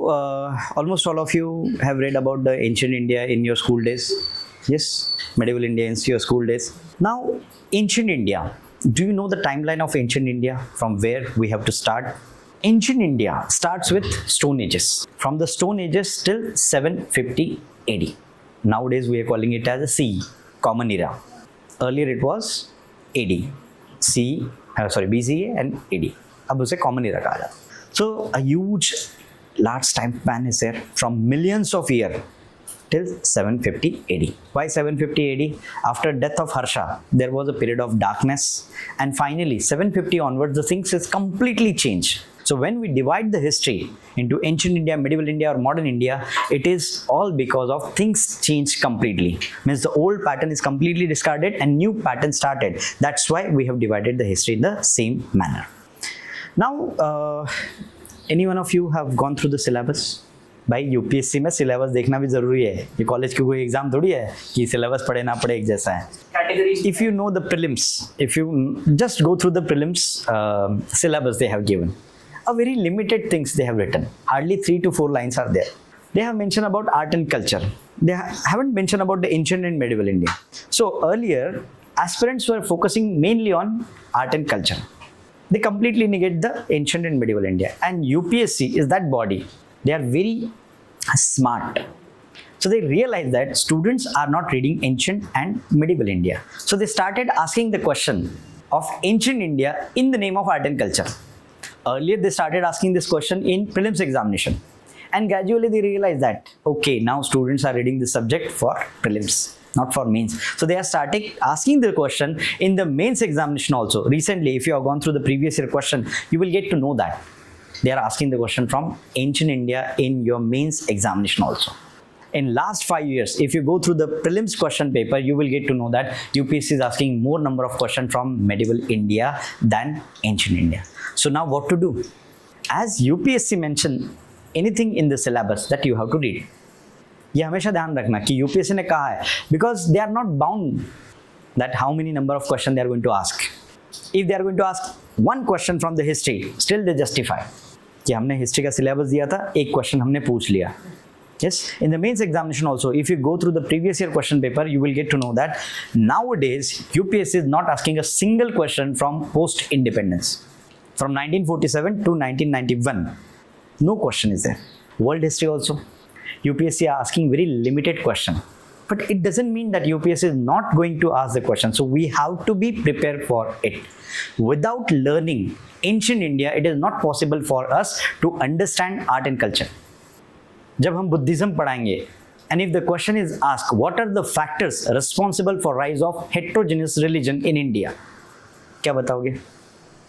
almost all of you have read about the ancient India in your school days. Yes, medieval India in your school days. Now, ancient India. Do you know the timeline of ancient India? From where we have to start? Ancient India starts with Stone Ages. From the Stone Ages till 750 AD. Nowadays we are calling it as a CE, Common Era. Earlier it was AD, BCE and AD. अब उसे Common Era कहा जाता है. So a huge, large time span is there from millions of years till 750 AD. Why 750 AD? After death of Harsha, there was a period of darkness, and finally 750 onwards the things is completely changed. So when we divide the history into ancient India, medieval India or modern India, it is all because of things changed completely. Means the old pattern is completely discarded and new pattern started. That's why we have divided the history in the same manner. Now, any one of you have gone through the syllabus? भाई UPSC में syllabus देखना भी जरूरी है. ये college की कोई exam थोड़ी है कि सिलेबस पढ़े ना पढ़े एक जैसा है. If you know the prelims, if you just go through the prelims syllabus they have given, a very limited things they have written. Hardly 3 to 4 lines are there. They have mentioned about art and culture. They haven't mentioned about the ancient and medieval India. So earlier, aspirants were focusing mainly on art and culture. They completely negate the ancient and medieval India. And UPSC is that body. They are very smart. So they realized that students are not reading ancient and medieval India. So they started asking the question of ancient India in the name of art and culture. Earlier they started asking this question in prelims examination. And gradually they realized that, okay, now students are reading this subject for prelims, not for mains. So they are starting asking the question in the mains examination also. Recently, if you have gone through the previous year question, you will get to know that. They are asking the question from ancient India in your mains examination also. In last 5 years, if you go through the prelims question paper, you will get to know that UPSC is asking more number of questions from medieval India than ancient India. So now what to do? As UPSC mentioned anything in the syllabus that you have to read. ये हमेशा ध्यान रखना कि UPSC ने कहा है, because they are not bound that how many number of questions they are going to ask. If they are going to ask one question from the history, still they justify. कि हमने history का syllabus दिया था, एक question हमने पूछ लिया. Yes, in the mains examination also, if you go through the previous year question paper, you will get to know that nowadays UPSC is not asking a single question from post-independence. From 1947 to 1991, no question is there. World history also, UPSC are asking very limited question. But it doesn't mean that UPSC is not going to ask the question. So we have to be prepared for it. Without learning ancient India, it is not possible for us to understand art and culture. जब हम Buddhism पढ़ाएंगे, and if the question is asked, what are the factors responsible for rise of heterogeneous religion in India? क्या बताओगे?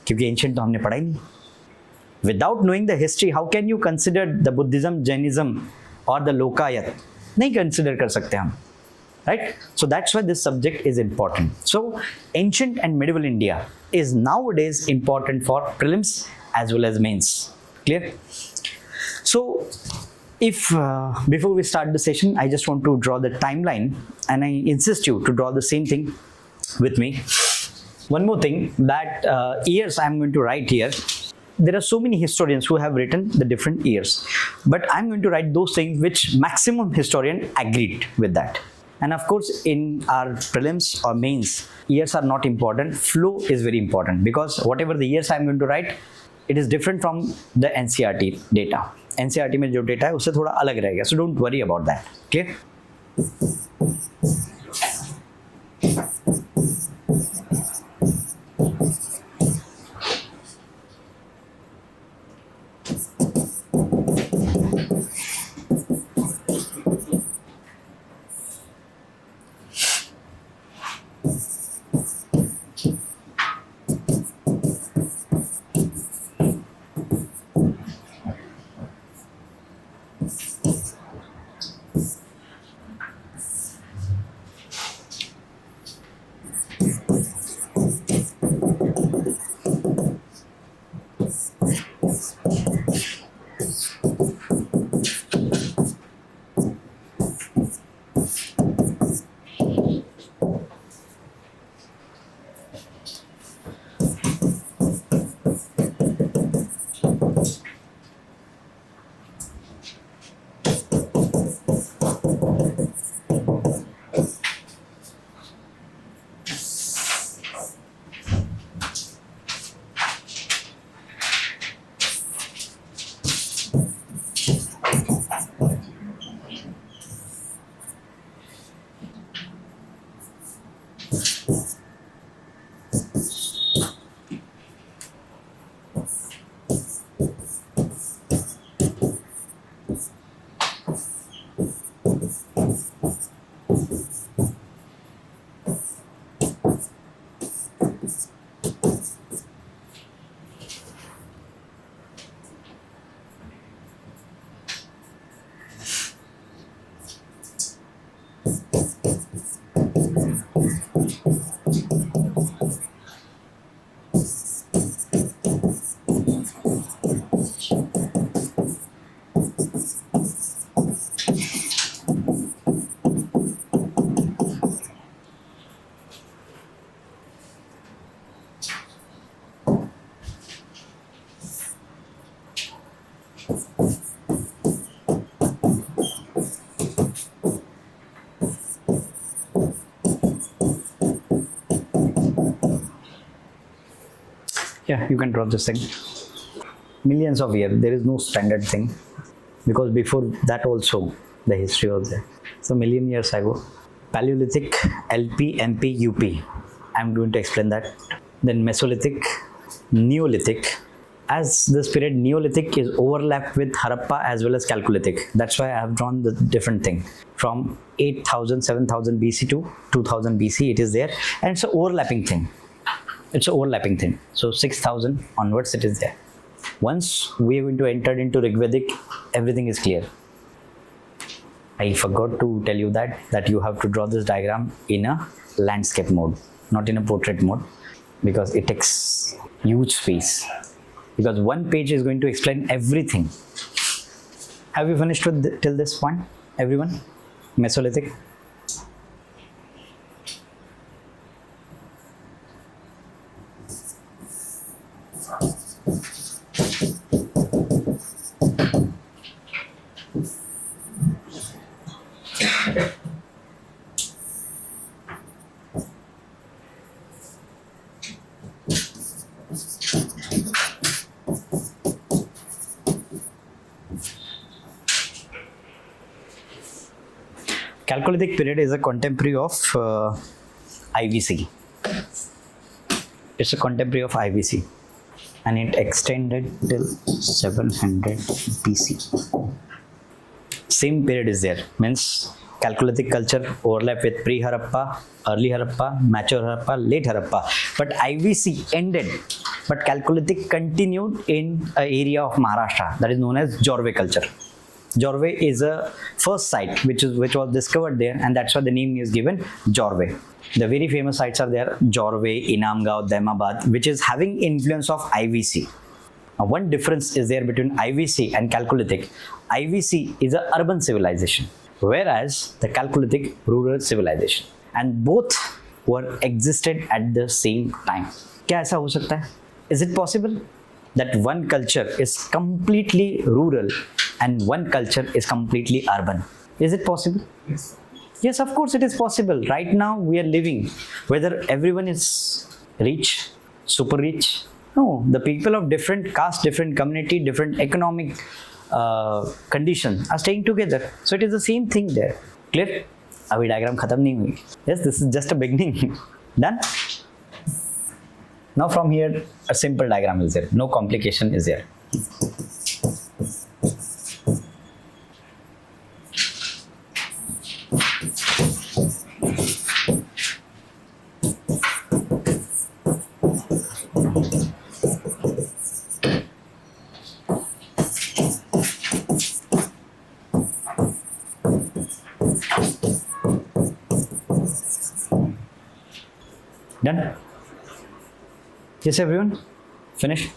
क्योंकि ancient तो हमने पढ़ा ही नहीं. Without knowing the history, how can you consider the Buddhism, Jainism or the Lokayat? नहीं consider कर सकते हम. Right? So that's why this subject is important. So ancient and medieval India is nowadays important for prelims as well as mains. Clear? So if before we start the session, I just want to draw the timeline, and I insist you to draw the same thing with me. One more thing, that years I'm going to write here. There are so many historians who have written the different years, but I'm going to write those things which maximum historian agreed with that. And of course, in our prelims or mains, years are not important. Flow is very important, because whatever the years I'm going to write, it is different from the NCERT data. NCERT में जो data है उससे थोड़ा अलग रहेगा. So don't worry about that. Okay? Yeah, you can draw this thing. Millions of years, there is no standard thing, because before that also the history was there. So million years ago, Paleolithic, LP, MP, UP. I'm going to explain that. Then Mesolithic, Neolithic. As this period Neolithic is overlapped with Harappa as well as Chalcolithic. That's why I have drawn the different thing. From 8000, 7000 BC to 2000 BC, it is there, and it's an overlapping thing. It's an overlapping thing. So 6000 onwards, it is there. Once we are going to enter into Rigvedic, everything is clear. I forgot to tell you that you have to draw this diagram in a landscape mode, not in a portrait mode, because it takes huge space. Because one page is going to explain everything. Have you finished with till this point, everyone? Mesolithic. Chalcolithic period is a contemporary of IVC. It's a contemporary of IVC, and it extended till 700 BC. Same period is there. Means Chalcolithic culture overlap with pre-Harappa, early Harappa, mature Harappa, late Harappa. But IVC ended, but Chalcolithic continued in an area of Maharashtra that is known as Jorve culture. Jorve is a first site which was discovered there, and that's why the name is given Jorve. The very famous sites are there: Jorve, Inamgaon, Daimabad, which is having influence of IVC. Now, one difference is there between IVC and Chalcolithic. IVC is an urban civilization, whereas the Chalcolithic rural civilization, and both were existed at the same time. क्या ऐसा हो सकता है? Is it possible that one culture is completely rural and one culture is completely urban? Is it possible? Yes. Yes, of course it is possible. Right now we are living, whether everyone is rich, super rich. No, the people of different caste, different community, different economic condition are staying together. So it is the same thing there. Clear? अभी diagram खत्म नहीं हुई. Yes, this is just a beginning. Done? Now from here, a simple diagram is there. No complication is there. Done? Yes, everyone? Finished?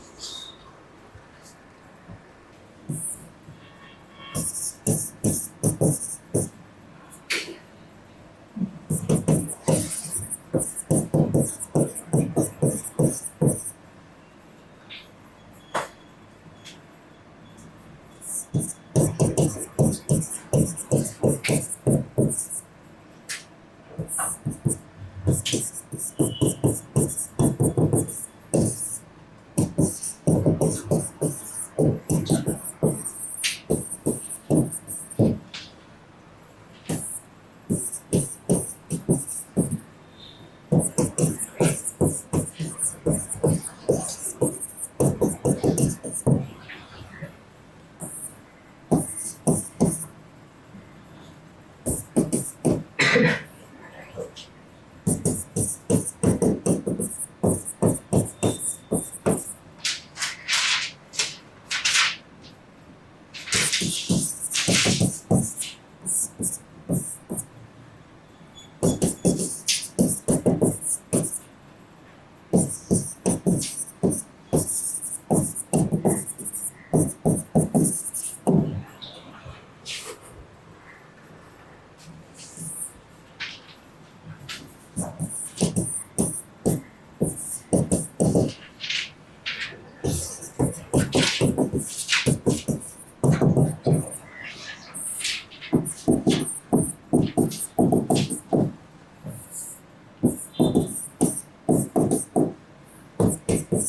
So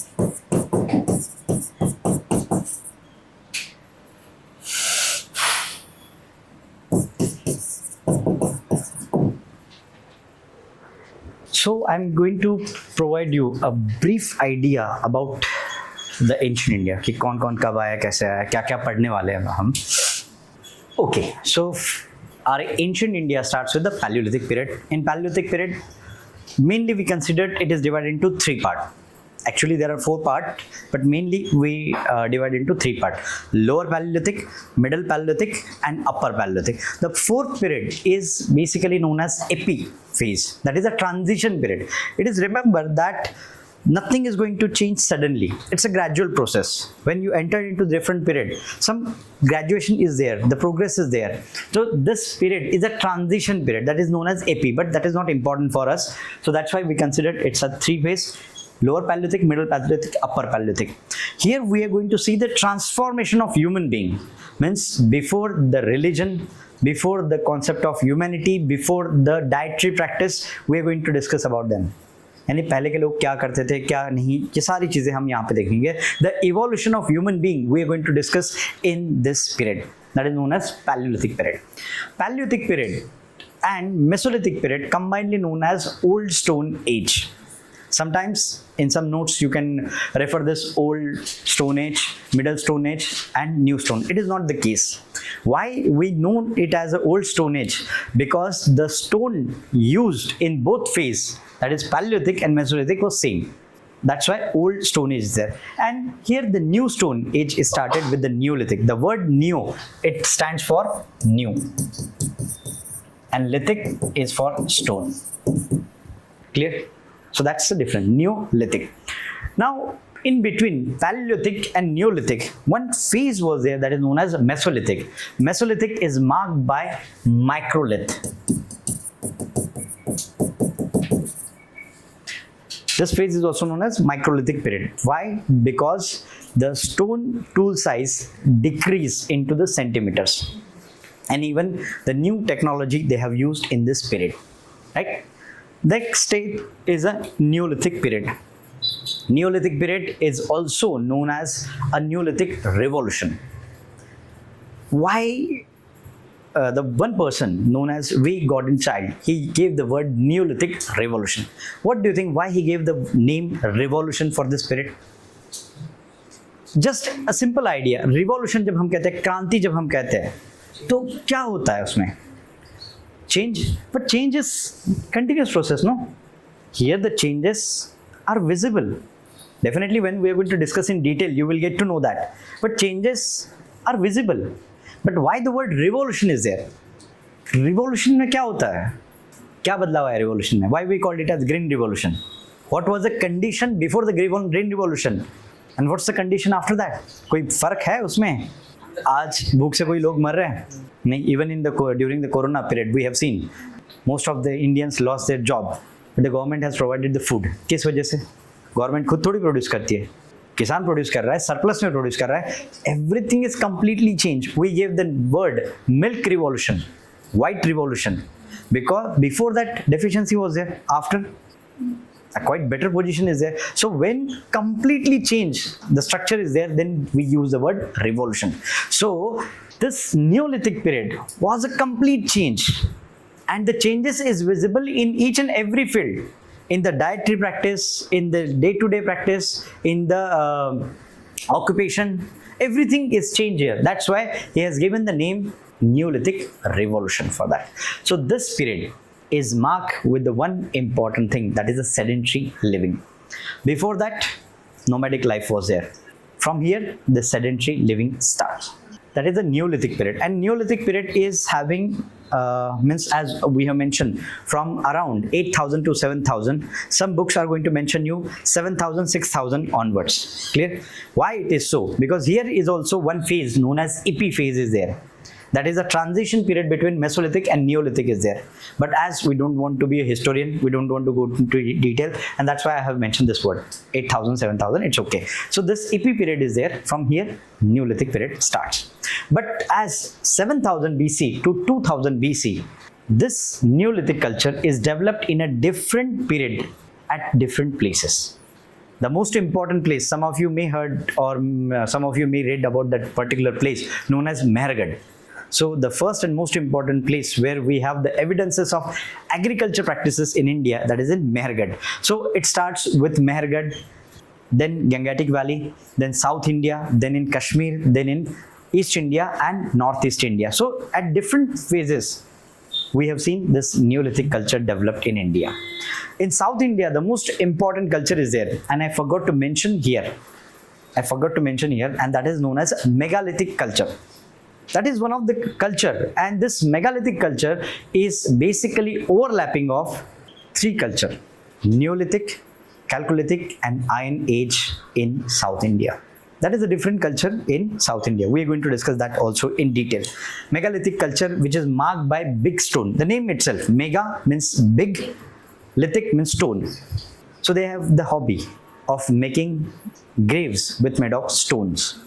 I'm going to provide you a brief idea about the ancient India कि कौन कौन कब आया, कैसे आया, क्या क्या पढ़ने वाले हैं हम. Okay, so our ancient India starts with the Paleolithic period. In Paleolithic period, mainly we considered it is divided into three parts. Actually, there are four parts, but mainly we divide into three parts: Lower Paleolithic, Middle Paleolithic, and Upper Paleolithic. The fourth period is basically known as Epi phase. That is a transition period. It is, remember that nothing is going to change suddenly. It's a gradual process. When you enter into different period, some graduation is there, the progress is there. So this period is a transition period that is known as Epi, but that is not important for us. So that's why we consider it's a three phase: Lower Paleolithic, Middle Paleolithic, Upper Paleolithic. Here we are going to see the transformation of human being. Means before the religion, before the concept of humanity, before the dietary practice, we are going to discuss about them. यानी पहले के लोग क्या करते थे, क्या नहीं, ये सारी चीजें हम यहाँ पे देखेंगे. The evolution of human being we are going to discuss in this period. That is known as Paleolithic period. Paleolithic period and Mesolithic period combinedly known as Old Stone Age. Sometimes in some notes you can refer this Old Stone Age, Middle Stone Age, and New Stone. It is not the case. Why we know it as the Old Stone Age? Because the stone used in both phase, that is Paleolithic and Mesolithic, was same. That's why Old Stone Age is there. And here the New Stone Age is started with the Neolithic. The word Neo, it stands for new, and Lithic is for stone. Clear? So that's the difference, Neolithic. Now, in between Paleolithic and Neolithic, one phase was there that is known as Mesolithic. Mesolithic is marked by microlith. This phase is also known as microlithic period. Why? Because the stone tool size decreased into the centimeters, and even the new technology they have used in this period, right? Next stage is a Neolithic period. Neolithic period is also known as a Neolithic revolution. Why? The one person known as V. Gordon Child, he gave the word Neolithic revolution. What do you think? Why he gave the name revolution for this period? Just a simple idea. Revolution जब हम कहते हैं, क्रांति जब हम कहते हैं, तो क्या होता है उसमें? Change. But change is continuous process, no? Here the changes are visible. Definitely when we are going to discuss in detail, you will get to know that. But changes are visible. But why the word revolution is there? Revolution में क्या होता है? क्या बदलाव है revolution में? Why we called it as green revolution? What was the condition before the green revolution? And what's the condition after that? कोई फर्क है उसमें? आज भूख से कोई लोग मर रहे हैं? नहीं. Even in the during the corona period, we have seen most of the Indians lost their job. But the government has provided the food. किस वजह से? Government खुद थोड़ी प्रोड्यूस करती है. किसान प्रोड्यूस कर रहा है, सरप्लस में प्रोड्यूस कर रहा है. Everything is completely changed. We gave the word milk revolution, white revolution, because before that deficiency was there. After, a quite better position is there. So when completely changed, the structure is there, then we use the word revolution. So this Neolithic period was a complete change, and the changes is visible in each and every field. In the dietary practice, in the day-to-day practice, in the occupation, everything is changed here. That's why he has given the name Neolithic revolution for that. So this period is marked with the one important thing, that is the sedentary living. Before that, nomadic life was there. From here, the sedentary living starts. That is the Neolithic period. And Neolithic period is having means, as we have mentioned, from around 8,000 to 7,000. Some books are going to mention you 7,000, 6,000 onwards. Clear? Why it is so? Because here is also one phase known as Epi phase is there. That is a transition period between Mesolithic and Neolithic is there. But as we don't want to be a historian, we don't want to go into detail, and that's why I have mentioned this word 8,000, 7,000. It's okay. So this Epi period is there. From here, Neolithic period starts. But as 7,000 BC to 2,000 BC, this Neolithic culture is developed in a different period at different places. The most important place, some of you may heard or some of you may read about that particular place known as Mehergarh. So the first and most important place where we have the evidences of agriculture practices in India, that is in Mehergarh. So it starts with Mehergarh, then Gangetic Valley, then South India, then in Kashmir, then in East India and Northeast India. So at different phases, we have seen this Neolithic culture developed in India. In South India, the most important culture is there, and I forgot to mention here, and that is known as megalithic culture. That is one of the culture, and this megalithic culture is basically overlapping of three culture: Neolithic, Chalcolithic and Iron Age in South India. That is a different culture in South India. We are going to discuss that also in detail. Megalithic culture, which is marked by big stone. The name itself, mega means big, lithic means stone. So they have the hobby of making graves with made of stones.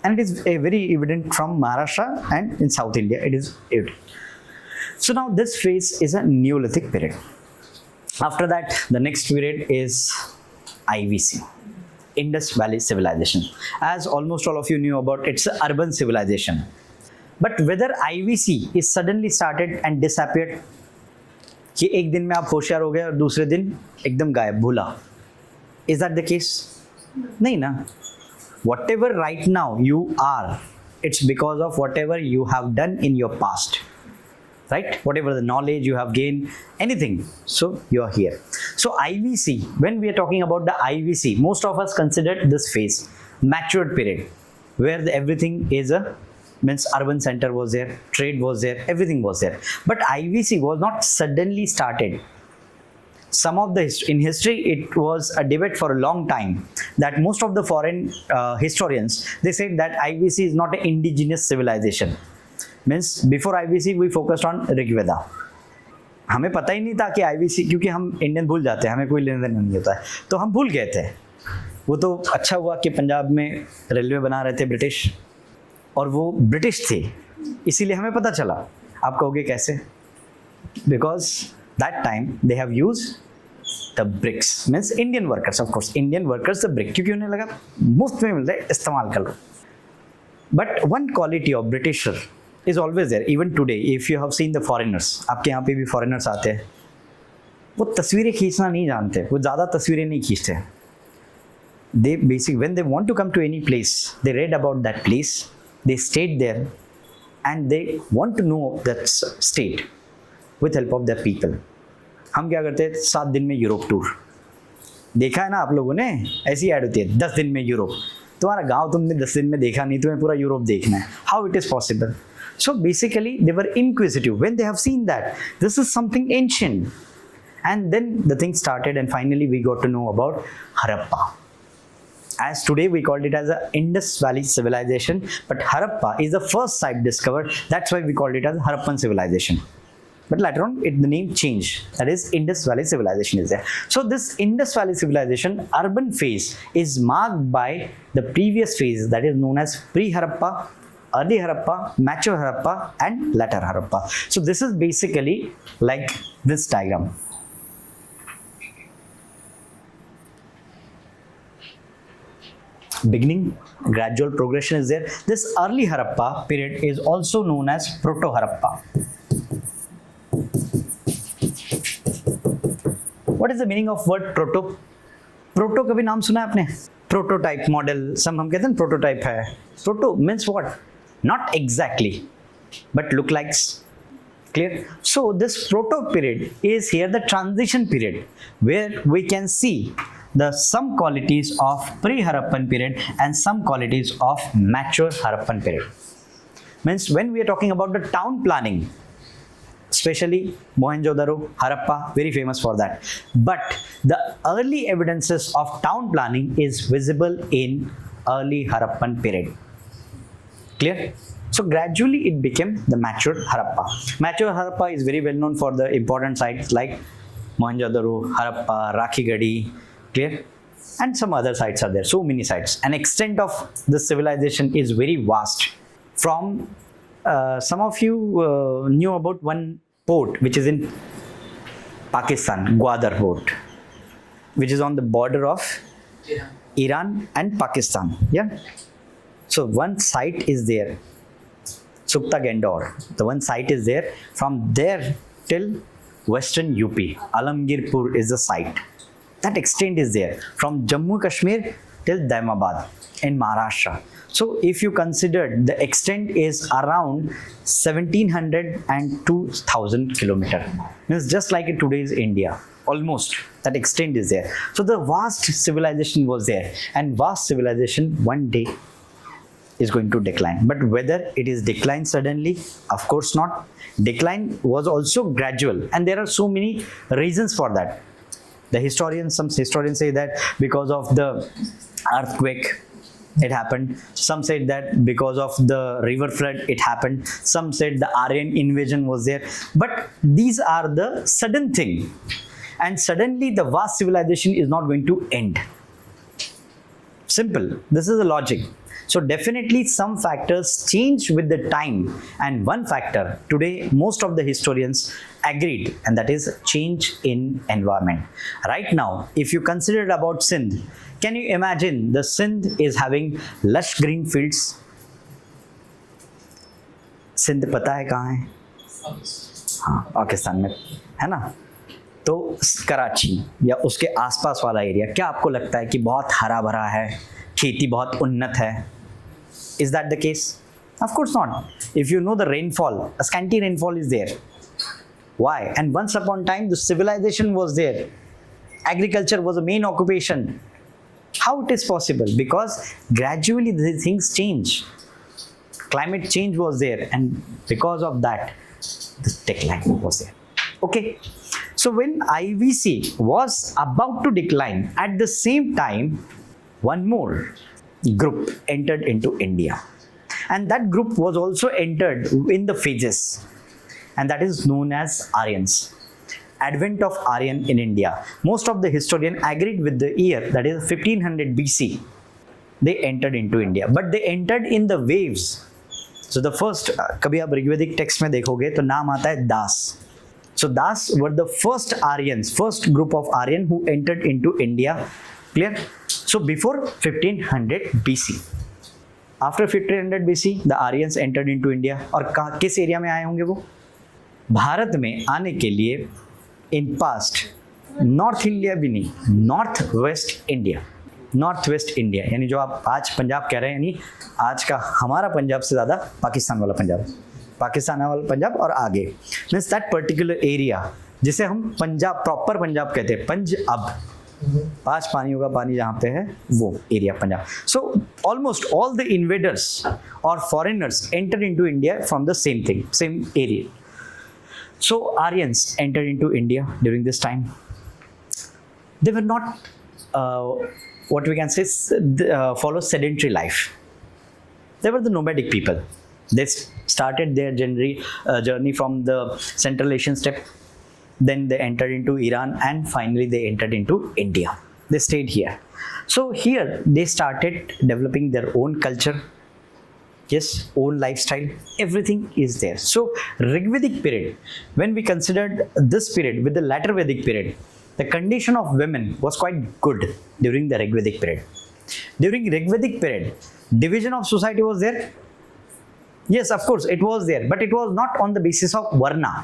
And it is very evident from Maharashtra and in South India, it is evident. So now this phase is a Neolithic period. After that, the next period is IVC, Indus Valley Civilization. As almost all of you knew about, it's an urban civilization. But whether IVC is suddenly started and disappeared, कि एक दिन में आप होशियार हो गए और दूसरे दिन एकदम गायब, भूला. Is that the case? नहीं ना. Whatever right now you are, it's because of whatever you have done in your past, right? Whatever the knowledge you have gained, anything, so you're here. So IVC, when we are talking about the IVC, most of us considered this phase matured period, where everything is means urban center was there, trade was there, everything was there. But IVC was not suddenly started. Some of the in history, it was a debate for a long time that most of the foreign historians, they said that IVC is not an indigenous civilization. Means before IVC we focused on Rig Veda. हमें पता ही नहीं था कि IVC, क्योंकि हम Indian भूल जाते हैं, हमें कोई लेन देन नहीं होता है, तो हम भूल गए थे. वो तो अच्छा हुआ कि पंजाब में रेलवे बना रहे थे ब्रिटिश, और वो ब्रिटिश थे, इसीलिए हमें पता चला. आप कहोगे कैसे? Because that time they have used the bricks, means Indian workers, of course Indian workers the brick, क्योंकि उन्हें लगा मुफ्त में मिल रहा है, इस्तेमाल कर लो. But one quality of Britisher is always there even today. If you have seen the foreigners, आपके यहाँ पे भी foreigners आते हैं, वो तस्वीरें खींचना नहीं जानते, वो ज़्यादा तस्वीरें नहीं खींचते. They basically, when they want to come to any place, they read about that place, they stayed there, and they want to know that state with help of their people. हम क्या करते हैं, 7 दिन में यूरोप टूर. देखा है ना आप लोगों ने, ऐसी ऐड होती है 10 दिन में यूरोप. तुम्हारा गांव तुमने 10 दिन में देखा नहीं, तुम्हें पूरा यूरोप देखना है. How it is possible? So basically they were inquisitive when they have seen that this is something ancient, and then the thing started, and finally we got to know about Harappa. As today we called it as a Indus Valley civilization, but Harappa is the first site discovered. That's why we called it as Harappan civilization. But later on, the name changed. That is, Indus Valley civilization is there. So this Indus Valley civilization urban phase is marked by the previous phase, that is known as pre-Harappa, early Harappa, mature Harappa, and later Harappa. So this is basically like this diagram. Beginning, gradual progression is there. This early Harappa period is also known as Proto-Harappa. What is the meaning of word proto? Proto कभी नाम सुना है आपने? Prototype model, some हम कहते हैं prototype है. Proto means what? Not exactly, but look like. Clear? So this proto period is here the transition period, where we can see the some qualities of pre-Harappan period and some qualities of mature Harappan period. Means when we are talking about the town planning, especially Mohenjo-daro, Harappa, very famous for that. But the early evidences of town planning is visible in early Harappan period. Clear? So gradually it became the mature Harappa. Mature Harappa is very well known for the important sites like Mohenjo-daro, Harappa, Rakhigadi. Clear? And some other sites are there. So many sites. An extent of this civilization is very vast. From some of you knew about one port which is in Pakistan, Gwadar port, which is on the border of Iran and Pakistan. Yeah. So one site is there, Sukta Gendor. The one site is there. From there till western UP, Alamgirpur is the site. That extent is there. From Jammu Kashmir till Daimabad in Maharashtra. So if you consider the extent is around 1700 and 2000 kilometers. It's just like in today's India. Almost that extent is there. So the vast civilization was there, and vast civilization one day is going to decline. But whether it is declined suddenly, of course not. Decline was also gradual, and there are so many reasons for that. Some historians say that because of the earthquake it happened. Some said that because of the river flood it happened. Some said the Aryan invasion was there. But these are the sudden thing, and suddenly the vast civilization is not going to end. Simple. This is the logic. So definitely some factors change with the time, and one factor today most of the historians agreed, and that is change in environment. Right now, if you consider about Sindh, can you imagine the Sindh is having lush green fields? Sindh पता है कहाँ है? हाँ, पाकिस्तान में है ना? तो कराची या उसके आसपास वाला एरिया, क्या आपको लगता है कि बहुत हरा भरा है, खेती बहुत उन्नत है? Is that the case? Of course not. If you know the rainfall, a scanty rainfall is there. Why? And once upon a time, the civilization was there. Agriculture was a main occupation. How it is possible? Because gradually the things change. Climate change was there, and because of that, the decline was there. Okay. So when IVC was about to decline, at the same time, one more group entered into India, and that group was also entered in the phases, and that is known as Aryans. Advent of Aryan in India. Most of the historians agreed with the year, that is 1500 BC. They entered into India, but they entered in the waves. So the first, कभी आप ऋग्वेदिक text में देखोगे तो नाम आता है दास. So Das were the first Aryans, first group of Aryan who entered into India. Clear? So before 1500 BC. After 1500 BC, the Aryans entered into India. और किस एरिया में आए होंगे वो? भारत में आने के लिए in past नॉर्थ इंडिया भी नहीं, north west India. North west India यानी जो आप आज पंजाब कह रहे हैं, यानी आज का हमारा पंजाब से ज़्यादा पाकिस्तान वाला पंजाब, पाकिस्तान वाला पंजाब और आगे, मीन्स दैट पर्टिकुलर एरिया जिसे हम पंजाब, प्रॉपर पंजाब कहते हैं, पंजाब, 5 पानियों का पानी जहाँ पे है वो area Punjab. So almost all the invaders और foreigners enter into India from the same thing, same area. So Aryans entered into India during this time. They were not what we can say follow sedentary life. They were the nomadic people. They started their journey from the Central Asian steppe. Then they entered into Iran, and finally they entered into India. They stayed here. So here they started developing their own culture. Yes, own lifestyle, everything is there. So Rigvedic period, when we considered this period with the latter Vedic period, the condition of women was quite good during the Rigvedic period. During Rigvedic period, division of society was there. Yes, of course, it was there, but it was not on the basis of varna.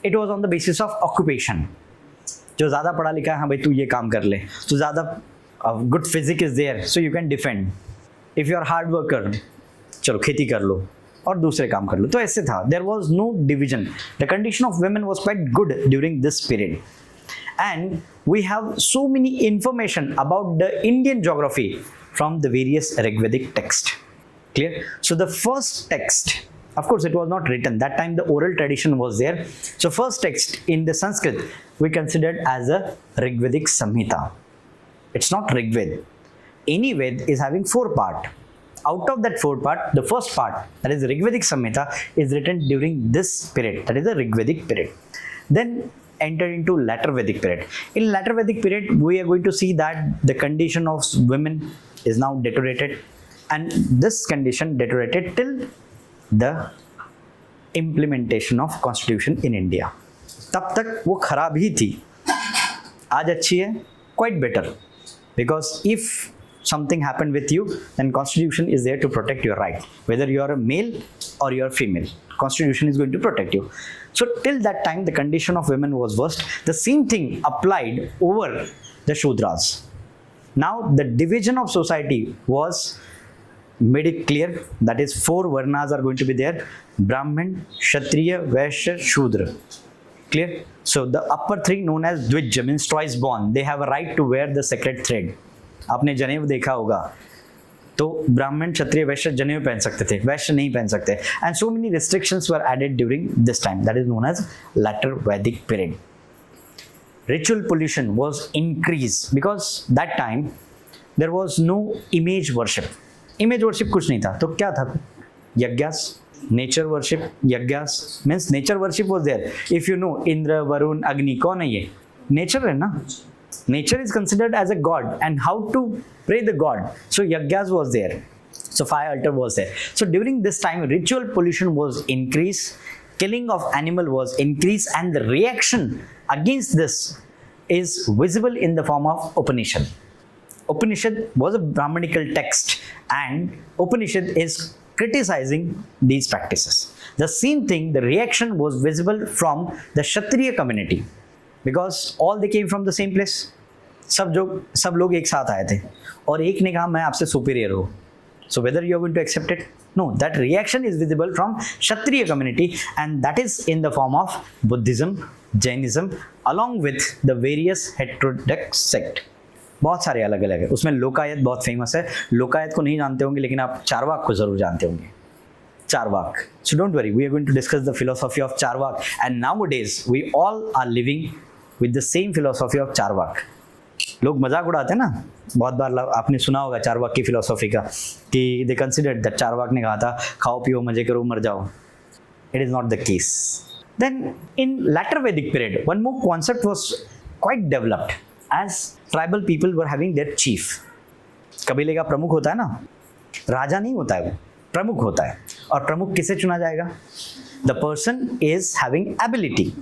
It was on the basis of occupation. जो ज़्यादा पढ़ा लिखा है, हाँ भाई तू ये काम कर ले, तो ज़्यादा good physique is there, so you can defend. If you are hard worker, चलो खेती कर लो और दूसरे काम कर लो, तो ऐसे था. There was no division. The condition of women was quite good during this period, and we have so many information about the Indian geography from the various Rigvedic text. Clear? So the first text, of course it was not written that time, the oral tradition was there. So first text in the Sanskrit we considered as a Rigvedic Samhita. It's not Rigved. Any Ved is having 4 parts. Out of that 4 part, the first part, that is the Rigvedic Samhita, is written during this period, that is the Rigvedic period. Then enter into latter Vedic period. In latter Vedic period, we are going to see that the condition of women is now deteriorated, and this condition deteriorated till the implementation of constitution in India. तब तक वो खराब ही थी, आज अच्छी है, quite better. because if something happened with you, then constitution is there to protect your right, whether you are a male or you are female, constitution is going to protect you. So till that time the condition of women was worst. The same thing applied over the Shudras. Now the division of society was made it clear, that is 4 varnas are going to be there: Brahmin, Kshatriya, Vaishya, Shudra. Clear? So the upper 3 known as Dvija means twice born, they have a right to wear the sacred thread. आपने जनेऊ देखा होगा, तो ब्राह्मण क्षत्रिय वैश्य जनेऊ पहन सकते थे, वैश्य नहीं पहन सकते. And so many restrictions were added during this time, that is known as latter Vedic period. Ritual pollution was increased because that time there was no image worship. Image worship कुछ नहीं था, तो क्या था? Yajnas, nature worship. Yajnas means nature worship was there. If you know Indra, Varun, Agni, कौन है ये? Nature है ना? Nature is considered as a god, and how to pray the god? So yajnas was there. So fire altar was there. So during this time, ritual pollution was increased, killing of animal was increased, and the reaction against this is visible in the form of Upanishad. Upanishad was a Brahmanical text, and Upanishad is criticizing these practices. The same thing, the reaction was visible from the Kshatriya community, because all they came from the same place. सब लोग एक साथ आए थे और एक ने कहा मैं आपसे सुपीरियर हूँ. So whether you are going to accept it? No, that reaction is visible from Kshatriya community, and that is in the form of Buddhism, Jainism, along with the various heterodox sect. बहुत सारे अलग अलग है. उसमें लोकायत बहुत famous है. लोकायत को नहीं जानते होंगे, लेकिन आप चारवाक को जरूर जानते होंगे. Charvak. So don't worry, we are going to discuss the philosophy of Charvak, and nowadays we all are living with the same philosophy of Charvak. लोग मजाक उड़ाते हैं ना, बहुत बार आपने सुना होगा चारवाक की फिलोसॉफी का, कि दे कंसिडर्ड दैट चारवाक ने कहा था खाओ पियो मजे करो मर जाओ. It is not the case. Then in latter Vedic period, one more concept was quite developed, as tribal people were having their chief. कबीले का प्रमुख होता है ना, राजा नहीं होता है, वो प्रमुख होता है. और प्रमुख किसे चुना जाएगा? The person is having ability.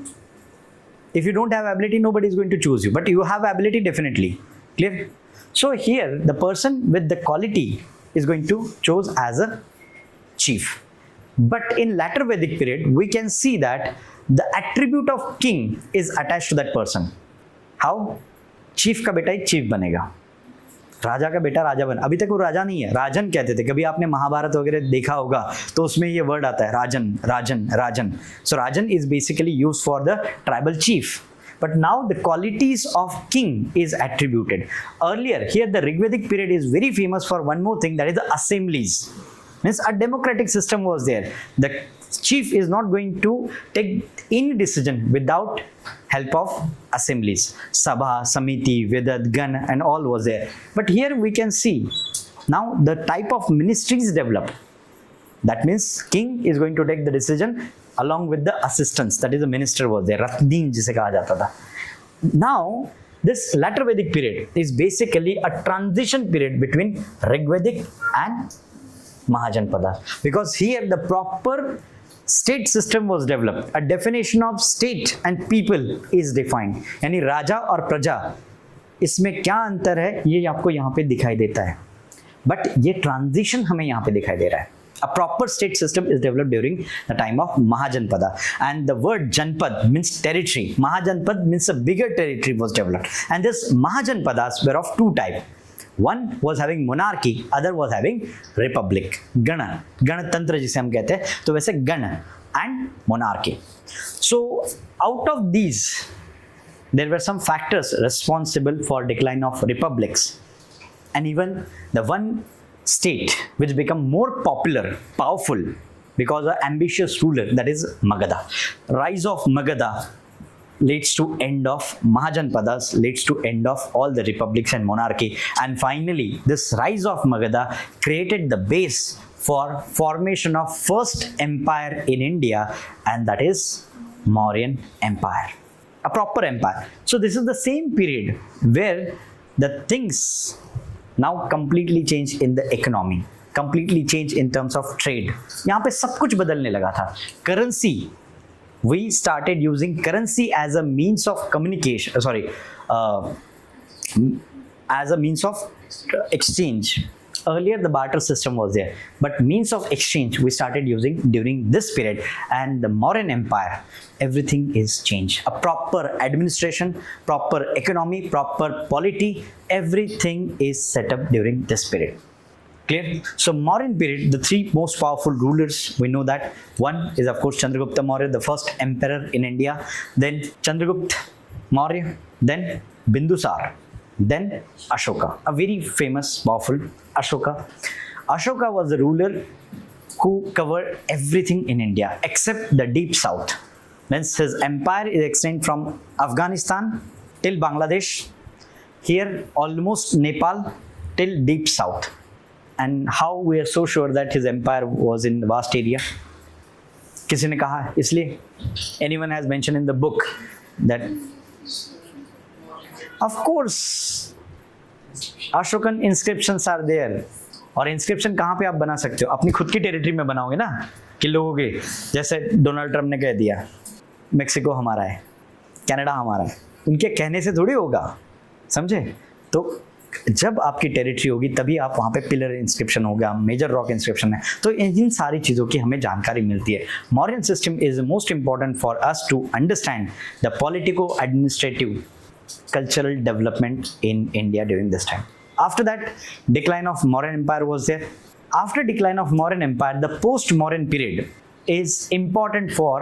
If you don't have ability, nobody is going to choose you, but you have ability definitely. Clear? So here the person with the quality is going to choose as a chief. But in latter Vedic period, we can see that the attribute of king is attached to that person. How? Chief का बेटा ही chief बनेगा, राजा का बेटा राजा बन. अभी तक वो राजा नहीं है, राजन कहते थे. कभी आपने महाभारत वगैरह देखा होगा तो उसमें ये वर्ड आता है rajan, rajan, rajan. So rajan is basically used for the tribal chief. But now the qualities of king is attributed. Earlier, here the Rigvedic period is very famous for one more thing, that is the assemblies. Means a democratic system was there. The chief is not going to take any decision without help of assemblies. Sabha, Samiti, Vedat, Gan and all was there. But here we can see now the type of ministries developed. That means king is going to take the decision along with the assistants, that is the minister was there, Ratnin जिसे कहा जाता था. Now this latter Vedic period is basically a transition period between Rigvedic and Mahajanpada, because here the proper state system was developed. A definition of state and people is defined. यानी राजा और प्रजा, इसमें क्या अंतर है ये आपको यहाँ पे दिखाई देता है. बट ये ट्रांजिशन हमें यहाँ पे दिखाई दे रहा है. A proper state system is developed during the time of Mahajanpada, and the word Janpad means territory. Mahajanpad means a bigger territory was developed, and this Mahajanpadas were of two types. One was having monarchy, other was having republic. Gana, Ganatantra जिसे हम कहते हैं, तो वैसे गण and monarchy. So out of these, there were some factors responsible for decline of republics, and even the one state which become more popular, powerful because of ambitious ruler, that is Magadha. Rise of Magadha leads to end of Mahajanpadas, leads to end of all the republics and monarchy, and finally this rise of Magadha created the base for formation of first empire in India, and that is Mauryan Empire, a proper empire. So this is the same period where the things now completely change in the economy, completely change in terms of trade. यहाँ पे सब कुछ बदलने लगा था. Currency, we started using currency as a means of communication. as a means of exchange. Earlier the barter system was there, but means of exchange we started using during this period. And the Mauryan Empire, everything is changed. A proper administration, proper economy, proper polity, everything is set up during this period. Clear? So Mauryan period, the three most powerful rulers, we know that. One is of course Chandragupta Maurya, the first emperor in India. Then Chandragupta Maurya, then Bindusar, then Ashoka, a very famous, powerful Ashoka. Ashoka was the ruler who covered everything in India except the deep south. Means his empire is extended from Afghanistan till Bangladesh, here almost Nepal till deep south. And how we are so sure that his empire was in vast area? किसी ने कहा इसलिए? Anyone has mentioned in the book that of course Ashokan inscriptions are there. और inscription कहाँ पे आप बना सकते हो? अपनी खुद की टेरिटरी में बनाओगे ना, कि लोगों के, जैसे डोनाल्ड ट्रम्प ने कह दिया मेक्सिको हमारा है, कनाडा हमारा है, उनके कहने से थोड़ी होगा, समझे? तो जब आपकी टेरिटरी होगी तभी आप वहाँ पे पिलर इंस्क्रिप्शन होगा, मेजर रॉक इंस्क्रिप्शन है, तो इन सारी चीज़ों की हमें जानकारी मिलती है. Mauryan system is most important for us to understand the politico administrative cultural development in India during this time. After that, decline of Mauryan Empire was there. After decline of Mauryan Empire, the post-Mauryan period is important for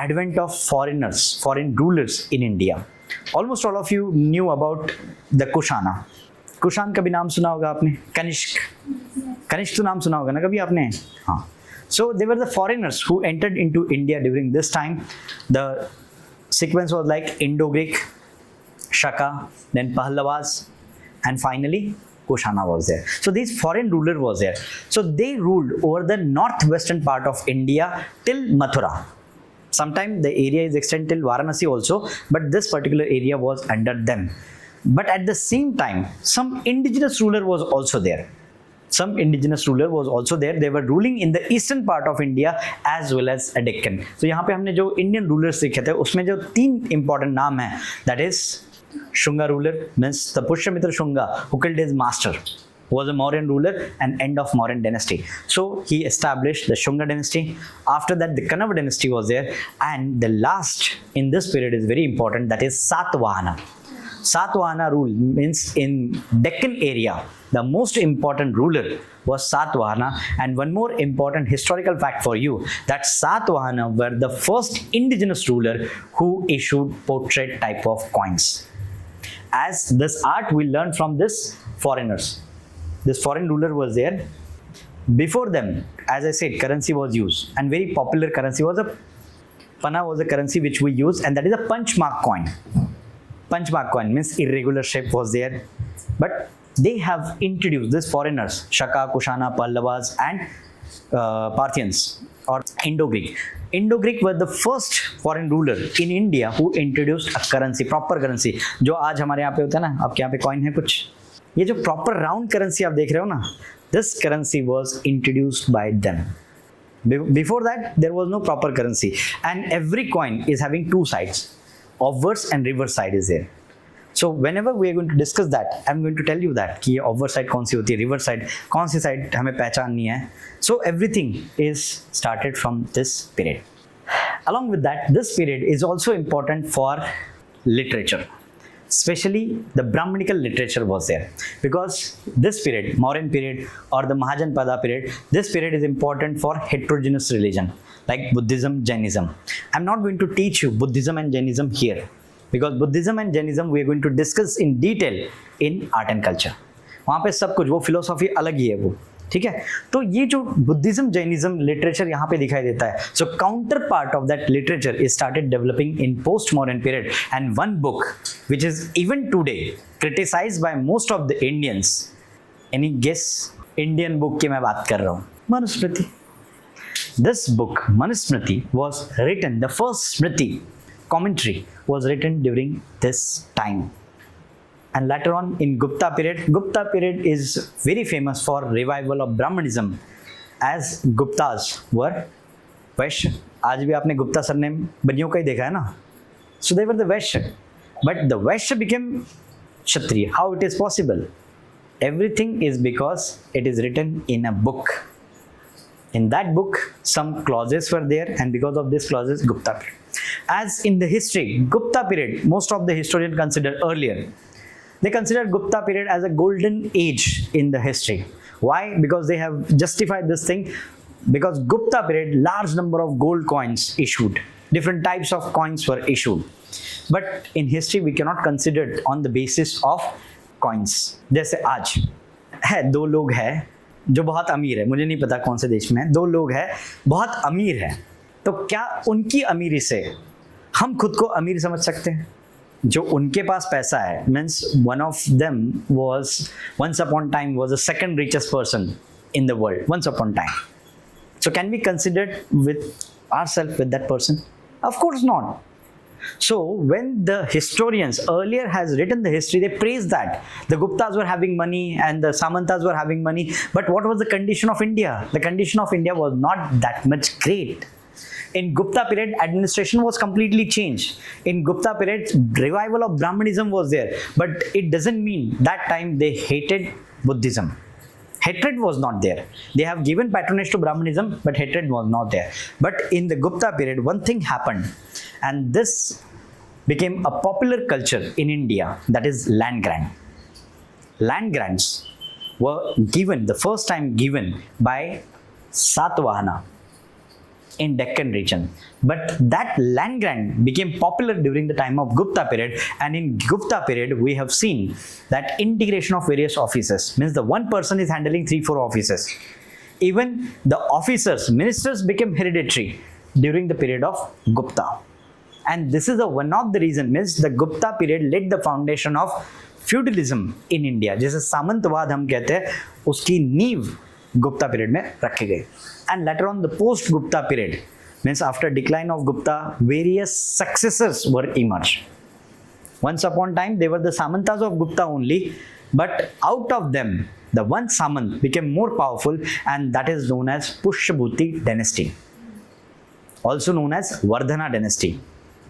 advent of foreigners, foreign rulers in India. Almost all of you knew about the Kushana. Kushan का भी नाम सुना होगा आपने. कनिष्क तो नाम सुना होगा ना कभी आपने? हाँ. So they were the foreigners who entered into India during this time. The sequence was like Indo-Greek, Shaka, then Pahlavas, and finally Kushana was there. So these foreign ruler was there. So they ruled over the northwestern part of India till Mathura. Sometimes the area is extended till Varanasi also, but this particular area was under them. But at the same time, some indigenous ruler was also there. Some indigenous ruler was also there. They were ruling in the eastern part of India as well as a Deccan. So यहाँ पे हमने जो Indian rulers देखे थे उसमें जो तीन important नाम हैं, that is Shunga ruler, means the Pushyamitra Shunga who killed his master, was a Mauryan ruler and end of Mauryan dynasty. So he established the Shunga dynasty. After that the Kannava dynasty was there, and the last in this period is very important, that is Satvahana. Satvahana rule means in Deccan area the most important ruler was Satvahana. And one more important historical fact for you, that Satvahana were the first indigenous ruler who issued portrait type of coins. As this art we learned from this foreigners. This foreign ruler was there. Before them, as I said, currency was used, and very popular currency was a Pana was a currency which we use, and that is a punch mark coin. Punch mark coin means irregular shape was there, but they have introduced these foreigners, Shaka, Kushana, Pallavas, and Parthians or Indo-Greek. Indo-Greek were the first foreign ruler in India who introduced a currency, proper currency. जो आज हमारे यहाँ पे होता है ना, आपके यहाँ पे coin है कुछ, ये जो proper round currency आप देख रहे हो ना, this currency was introduced by them. Before that, there was no proper currency, and every coin is having two sides, obverse and reverse side is there. So whenever we are going to discuss that, I am going to tell you that कि obverse side कौन सी होती है, reverse side कौन सी side हमें पहचाननी है. So everything is started from this period. Along with that, this period is also important for literature. Especially the Brahmanical literature was there, because this period, Mauryan period or the Mahajanpada period, this period is important for heterogeneous religion like Buddhism, Jainism. I'm not going to teach you Buddhism and Jainism here, because Buddhism and Jainism we are going to discuss in detail in art and culture. वहाँ पे सब कुछ वो philosophy अलग ही है वो, ठीक है. तो ये जो बुद्धिज्म जैनिज्म लिटरेचर यहाँ पे दिखाई देता है, so counter part of that literature is started developing in post modern period. And one book which is even today criticised by most of the Indians. Any guess Indian book की मैं बात कर रहा हूँ? Manusmriti. This book Manusmriti was written, the first Smriti commentary was written during this time. And later on in Gupta period is very famous for revival of Brahmanism, as Guptas were Vaishya. आज भी आपने Gupta surname बनियों का ही देखा है ना. So they were the Vaishya, but the Vaishya became Kshatriya. How it is possible? Everything is because it is written in a book. In that book, some clauses were there, and because of these clauses, Gupta period. As in the history, Gupta period, most of the historians consider earlier. They consider Gupta period as a golden age in the history. Why? Because they have justified this thing. Because Gupta period, large number of gold coins issued. Different types of coins were issued. But in history, we cannot consider it on the basis of coins. जैसे आज है दो लोग हैं जो बहुत अमीर है, मुझे नहीं पता कौन से देश में है, दो लोग हैं बहुत अमीर है, तो क्या उनकी अमीरी से हम खुद को अमीर समझ सकते हैं? जो उनके पास पैसा है means one of them was once upon time was the second richest person in the world once upon time. So can we consider with ourselves with that person? Of course not. So when the historians earlier has written the history, they praise that the Guptas were having money and the Samantas were having money. But what was the condition of India? The condition of India was not that much great. In Gupta period, administration was completely changed. In Gupta period, revival of Brahmanism was there. But it doesn't mean that time they hated Buddhism. Hatred was not there. They have given patronage to Brahmanism, but hatred was not there. But in the Gupta period, one thing happened, and this became a popular culture in India, that is land grant. Land grants were given, the first time given by Satvahana in Deccan region. But that land grant became popular during the time of Gupta period, and in Gupta period we have seen that integration of various offices, means the one person is handling 3-4 offices. Even the officers, ministers became hereditary during the period of Gupta. And this is the one of the reason, means the Gupta period laid the foundation of feudalism in India. जैसे सामंतवाद हम कहते हैं, उसकी नींव Gupta period में रखे गए. And later on the post Gupta period, means after decline of Gupta, various successors were emerged. Once upon time they were the Samantas of Gupta only, but out of them the one Samant became more powerful, and that is known as Pushyabhuti dynasty, also known as Vardhana dynasty.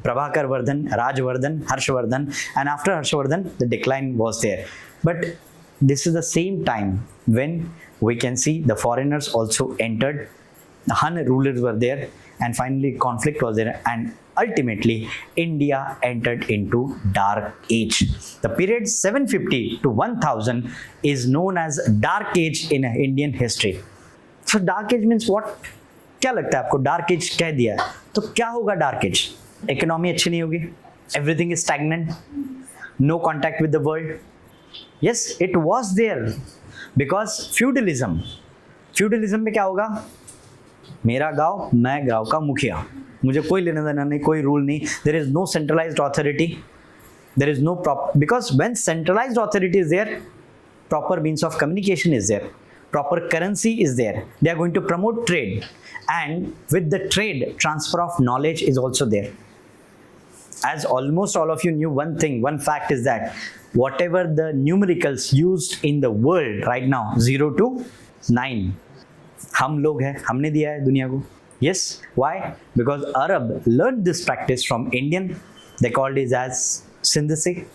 Prabhakar Vardhan, Rajvardhan, Harshvardhan, and after Harshvardhan the decline was there. But this is the same time when we can see the foreigners also entered, the Han rulers were there, and finally conflict was there, and ultimately India entered into dark age. The period 750 to 1000 is known as dark age in Indian history. So dark age means what? क्या लगता है आपको? dark age कह दिया तो क्या होगा dark age? Economy अच्छी नहीं होगी, everything is stagnant, no contact with the world. Yes, it was there because feudalism में क्या होगा? मेरा गांव, मैं गांव का मुखिया, मुझे कोई लेना देना नहीं, कोई रूल नहीं. There is no centralized authority. There is no because when centralized authority is there, proper means of communication is there, proper currency is there. They are going to promote trade, and with the trade, transfer of knowledge is also there. As almost all of you knew one thing, one fact is that whatever the numericals used in the world right now, 0 to 9, हम लोग हैं, हमने दिया है दुनिया को. Yes, why? Because Arab learned this practice from Indian. They called it as Sindh se,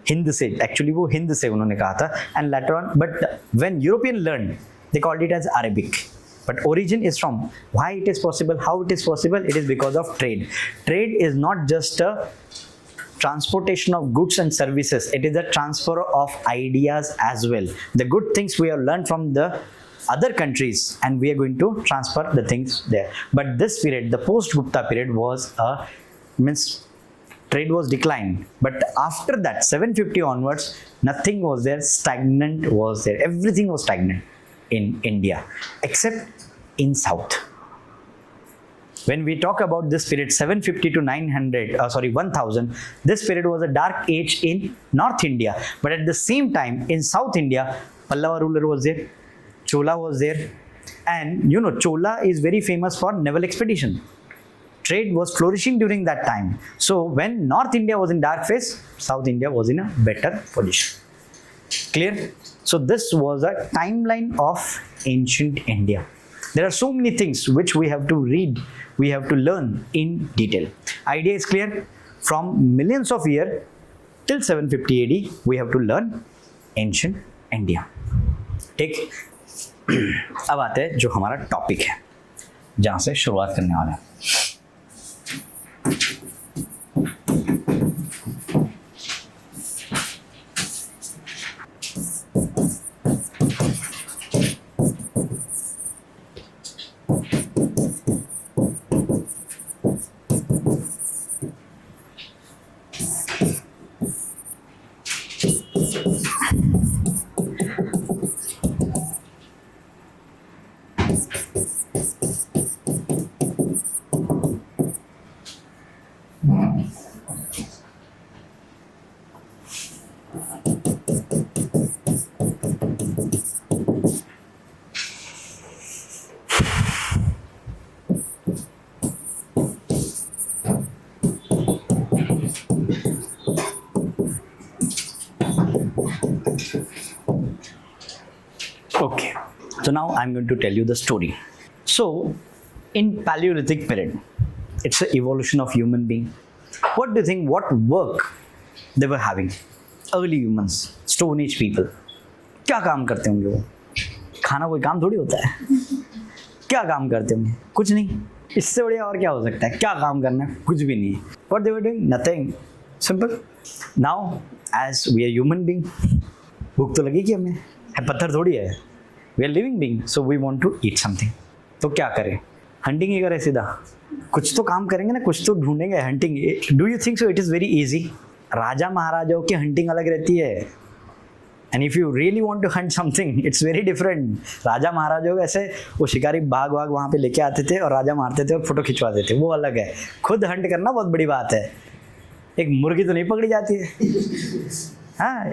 Hind se. Actually वो हिंद से उन्होंने कहा था, and later on, but when European learned, they called it as Arabic. But origin is from. Why it is possible? How it is possible? It is because of trade. Trade is not just a transportation of goods and services. It is a transfer of ideas as well. The good things we have learned from the other countries, and we are going to transfer the things there. But this period, the post-Gupta period, was means trade was declined. But after that, 750 onwards, nothing was there. Stagnant was there. Everything was stagnant in India, except in South. When we talk about this period 750 to 1000, this period was a dark age in North India. But at the same time, in South India, Pallava ruler was there, Chola was there, and you know Chola is very famous for naval expedition. Trade was flourishing during that time. So when North India was in dark phase, South India was in a better position. Clear? So this was a timeline of ancient India. There are so many things which we have to read, we have to learn in detail. Idea is clear? From millions of years till 750 AD we have to learn ancient India. ठीक, अब आते हैं जो हमारा topic है, जहाँ से शुरुआत करने वाला है. Okay, so now I'm going to tell you the story. So, in Paleolithic period, it's the evolution of human being. What do you think? What work they were having? Early humans, Stone Age people. क्या काम करते होंगे वो? खाना कोई काम थोड़ी होता है. क्या काम करते होंगे? कुछ नहीं. इससे बढ़िया और क्या हो सकता है? क्या काम करना है? कुछ भी नहीं. What they were doing? Nothing. Simple. Now, as we are human being, भूख तो लगेगी हमें. है पत्थर थोड़ी है. We are living being, so we want to eat something. तो क्या करें? हंटिंग ही करें सीधा. कुछ तो काम करेंगे ना, कुछ तो ढूंढेंगे. Hunting. Do you think so it is very easy? राजा महाराजाओं की हंटिंग अलग रहती है. And if you really want to hunt something, it's very different. राजा महाराजाओं को ऐसे वो शिकारी भाग वहाँ पे लेके आते थे और राजा मारते थे और फोटो खिंचवाते थे. वो अलग है. खुद हंट करना बहुत बड़ी बात है. एक मुर्गी तो नहीं पकड़ी जाती है.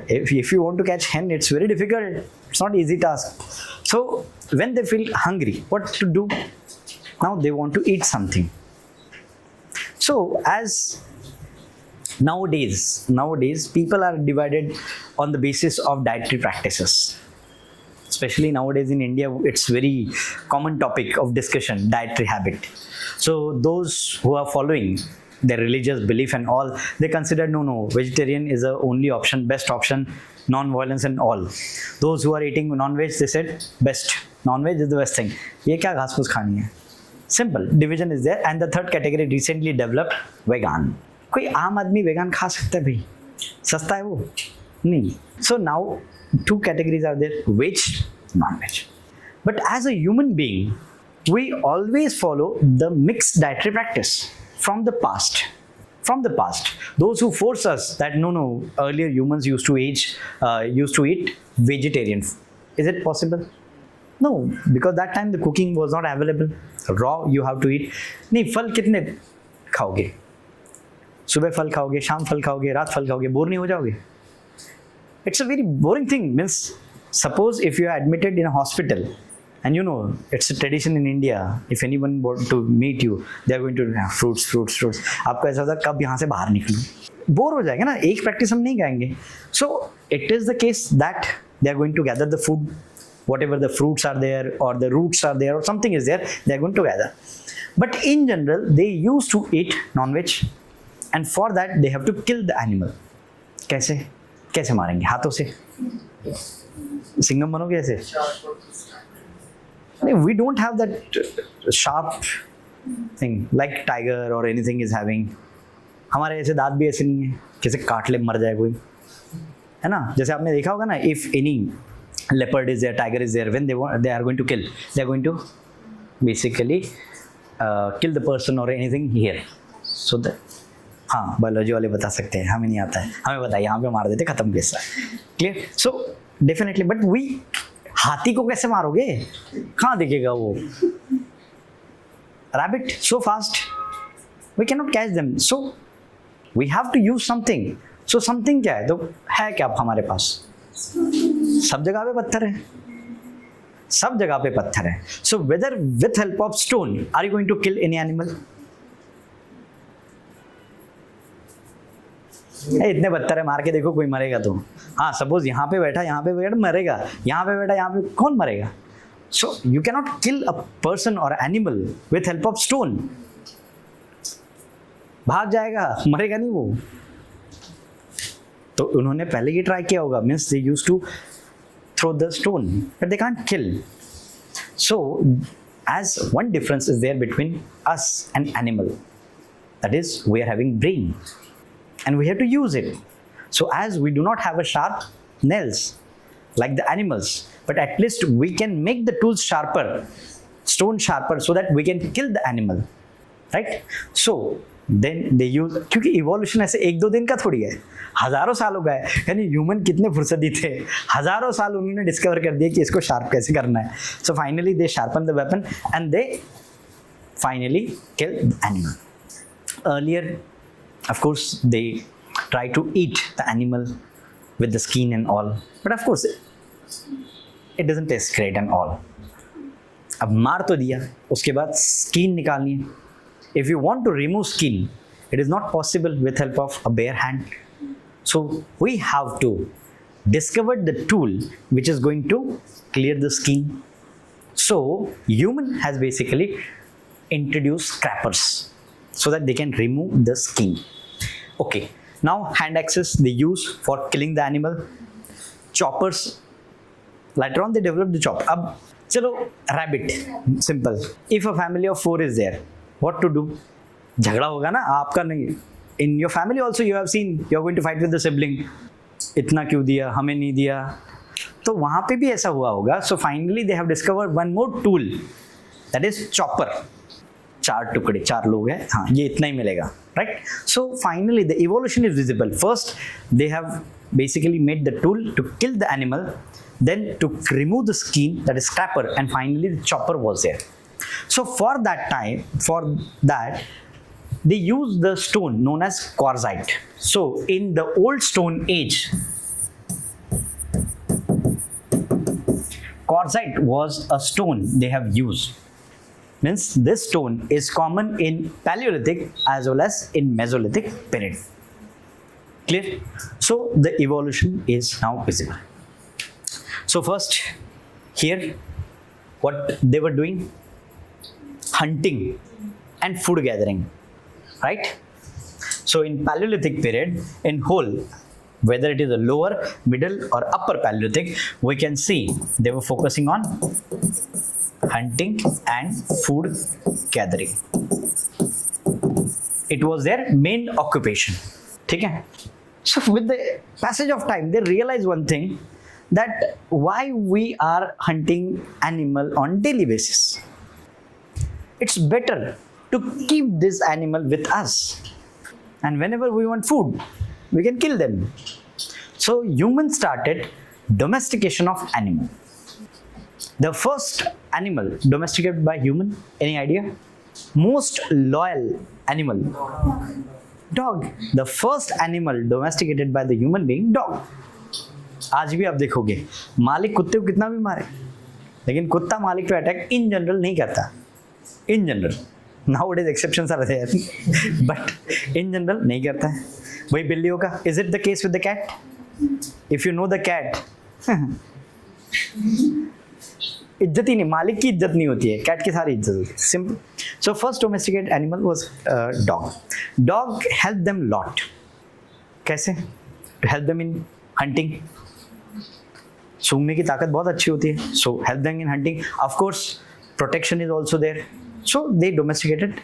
If you want to catch hen, it's very difficult. It's not easy task. So when they feel hungry, what to do? Now they want to eat something. So as nowadays people are divided on the basis of dietary practices. Especially nowadays in India, it's very common topic of discussion, dietary habit. So those who are following their religious belief and all, they consider no, vegetarian is the only option, best option, non-violence and all. Those who are eating non-veg, they said best, non-veg is the best thing. ये क्या घास फूस खानी है? Simple division is there. And the third category recently developed, vegan. कोई आम आदमी vegan खा सकता है भाई? सस्ता है वो? नहीं. So now two categories are there, veg, non-veg. But as a human being, we always follow the mixed dietary practice. From the past, those who force us that no, earlier humans used to eat vegetarian. Is it possible? No, because that time the cooking was not available. Raw you have to eat. नहीं, फल कितने खाओगे? सुबह फल खाओगे, शाम फल खाओगे, रात फल खाओगे, बोर नहीं हो जाओगे? It's a very boring thing. Means suppose if you are admitted in a hospital. And you know, it's a tradition in India. If anyone want to meet you, they are going to have fruits. आपको ऐसा होता कब यहाँ से बाहर निकलूँ? Bore हो जाएगा ना. एक प्रैक्टिस हम नहीं करेंगे. So it is the case that they are going to gather the food, whatever the fruits are there or the roots are there or something is there, they are going to gather. But in general, they used to eat non-veg, and for that they have to kill the animal. कैसे मारेंगे? हाथों से? सिंघम बनोगे ऐसे? We don't have that sharp thing like tiger or anything is having. हमारे ऐसे दांत भी ऐसे नहीं है कैसे काट ले मर जाए कोई, है ना? जैसे आपने देखा होगा ना, if any leopard is there, tiger is there, when they are going to kill, they are going to basically kill the person or anything here. So that हाँ, बायोलॉजी वाले बता सकते हैं, हमें नहीं आता है. हमें बताइए, यहाँ पे मार देते, खत्म case. Clear? So definitely. But we हाथी को कैसे मारोगे? कहाँ दिखेगा वो? Rabbit so fast, we can not catch them. So we have to use something. So something क्या है? तो है क्या हमारे पास? सब जगह पे पत्थर है. सब जगह पे पत्थर है. So whether with help of stone are you going to kill any animal? इतने पत्थर है, मार के देखो कोई मरेगा तो. हाँ, सपोज यहाँ पे बैठा मरेगा, यहाँ पे बैठा यहाँ पे, कौन मरेगा? So you can not kill a person और animal with help of stone. भाग जाएगा, मरेगा नहीं वो. तो उन्होंने पहले ये ट्राई किया होगा, means they used to throw the stone, but they can't kill. So, as one difference is there between us and animal, that is, we are having brain, and we have to use it. So, as we do not have a sharp nails like the animals, but at least we can make the tools sharper, stone sharper, so that we can kill the animal, right? So, then they use, क्योंकि evolution ऐसे एक दो दिन का थोड़ी है, हजारों साल हो गए, यानी ह्यूमन कितने फुर्सती थे, हजारों साल उन्होंने डिस्कवर कर दिया कि इसको शार्प कैसे करना है. So finally they sharpen the weapon and they finally kill the animal. Earlier of course they try to eat the animal with the skin and all, but of course it doesn't taste great and all. अब मार तो दिया, उसके बाद skin निकालनी है. If you want to remove skin, it is not possible with help of a bare hand. So we have to discover the tool which is going to clear the skin. So human has basically introduced scrapers so that they can remove the skin. Okay, now hand axes they use for killing the animal. Choppers, later on they developed the chop. अब चलो rabbit, simple. If a family of 4 is there, what to do? झगड़ा होगा ना, आपका नहीं. In your family also you have seen you are going to fight with the sibling. इतना क्यों दिया, हमें नहीं दिया. तो वहाँ पे भी ऐसा हुआ होगा. So finally they have discovered one more tool, that is chopper. 4 टुकड़े, 4 लोग हैं, हाँ ये इतना ही मिलेगा, right? So finally the evolution is visible. First they have basically made the tool to kill the animal, then to remove the skin, that is scraper, and finally the chopper was there. So for that time, for that, they used the stone known as quartzite. So in the old stone age, quartzite was a stone they have used. Means this stone is common in Paleolithic as well as in Mesolithic period. Clear? So the evolution is now visible. So first, here, what they were doing? Hunting and food gathering, right? So in Paleolithic period, in whole, whether it is a lower, middle or upper Paleolithic, we can see they were focusing on hunting and food gathering. It was their main occupation. ठीक है? So with the passage of time, they realized one thing, that why we are hunting animal on daily basis. It's better to keep this animal with us, and whenever we want food, we can kill them. So humans started domestication of animal. The first animal domesticated by human, any idea? Most loyal animal, dog. The first animal domesticated by the human being, dog. आज भी आप देखोगे मालिक कुत्ते को कितना भी मारे, लेकिन कुत्ता मालिक पे अटैक इन जनरल नहीं करता. In general, nowadays exceptions are there, but in general नहीं करता है. वही बिल्लियों का. Is it the case with the cat? If you know the cat, इज्जत ही नहीं, मालिक की इज्जत नहीं होती है, कैट की सारी इज्जत होती है. Simple. So first domesticated animal was dog. Dog helped them lot. कैसे? To help them in hunting. सूंघने की ताकत बहुत अच्छी होती है. So help them in hunting. Of course, protection is also there. So they domesticated.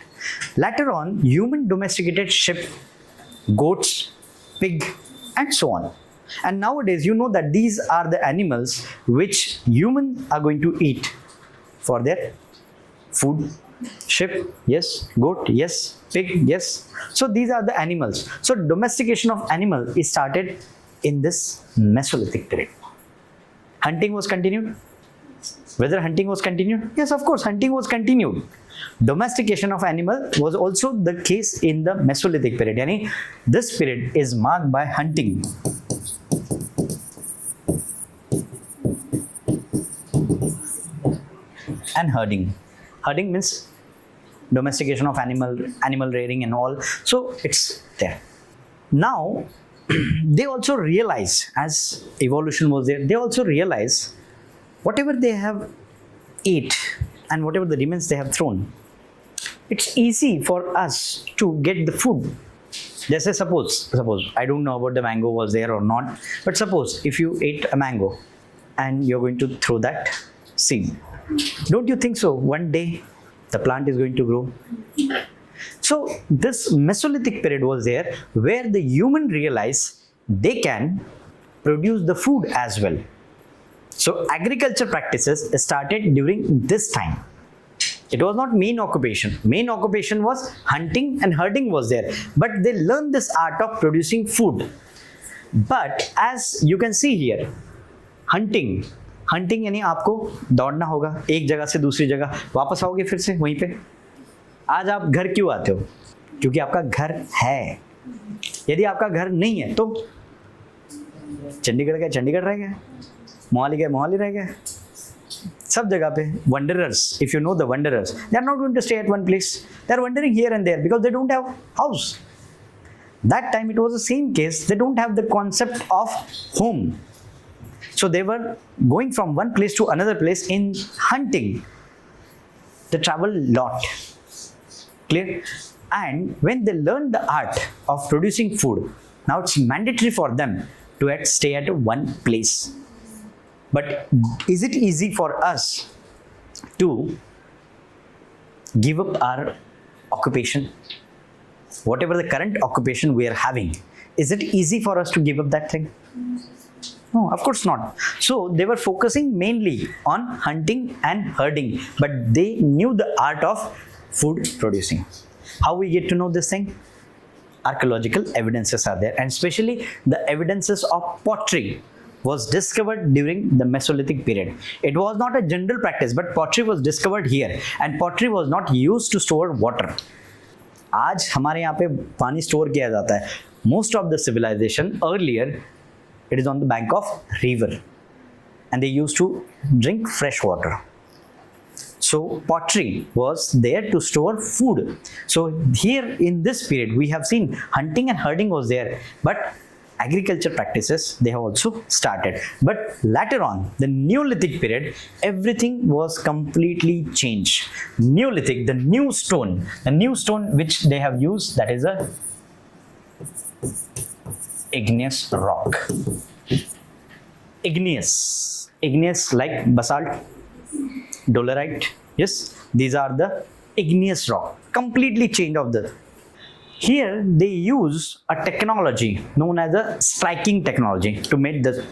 Later on, human domesticated sheep, goats, pig, and so on. And nowadays, you know that these are the animals which humans are going to eat for their food. Sheep, yes. Goat, yes. Pig, yes. So these are the animals. So domestication of animal is started in this Mesolithic period. Hunting was continued. Whether hunting was continued? Yes, of course, hunting was continued. Domestication of animal was also the case in the Mesolithic period. Yani, this period is marked by hunting. And herding. Herding means domestication of animal rearing and all. So it's there. Now, they also realize, as evolution was there, they also realize whatever they have ate and whatever the remains they have thrown, it's easy for us to get the food. जैसे suppose I don't know about the mango was there or not, but suppose if you ate a mango and you're going to throw that seed, don't you think so one day the plant is going to grow? So this Mesolithic period was there where the human realized they can produce the food as well. So agriculture practices started during this time. It was not main occupation. Main occupation was hunting and herding was there. But they learned this art of producing food. But as you can see here, hunting यानी आपको दौड़ना होगा एक जगह से दूसरी जगह, वापस आओगे फिर से वहीं पे. आज आप घर क्यों आते हो? क्योंकि आपका घर है. यदि आपका घर नहीं है तो चंडीगढ़ गए चंडीगढ़ रह गए, मोहाली गए मोहाली रह गए. सब जगह पे wanderers, if you know the wanderers, they are not going to stay at one place. They are wandering here and there because they don't have house. That time it was the same case. They don't have the concept of home. So they were going from one place to another place in hunting. They travel lot. Clear? And when they learn the art of producing food, now it's mandatory for them to stay at one place. But is it easy for us to give up our occupation? Whatever the current occupation we are having, is it easy for us to give up that thing? No, of course not. So they were focusing mainly on hunting and herding, but they knew the art of food producing. How we get to know this thing? Archaeological evidences are there, and especially the evidences of pottery was discovered during the Mesolithic period. It was not a general practice, but pottery was discovered here, and pottery was not used to store water. आज हमारे यहाँ पे पानी store किया जाता है. Most of the civilization earlier, it is on the bank of river, and they used to drink fresh water. So pottery was there to store food. So here in this period, we have seen hunting and herding was there, but agriculture practices they have also started. But later on, the Neolithic period, everything was completely changed. Neolithic, the new stone which they have used, that is a igneous rock. Igneous like basalt, dolerite. Yes, these are the igneous rock. Completely changed of the. Here they use a technology known as a striking technology to make the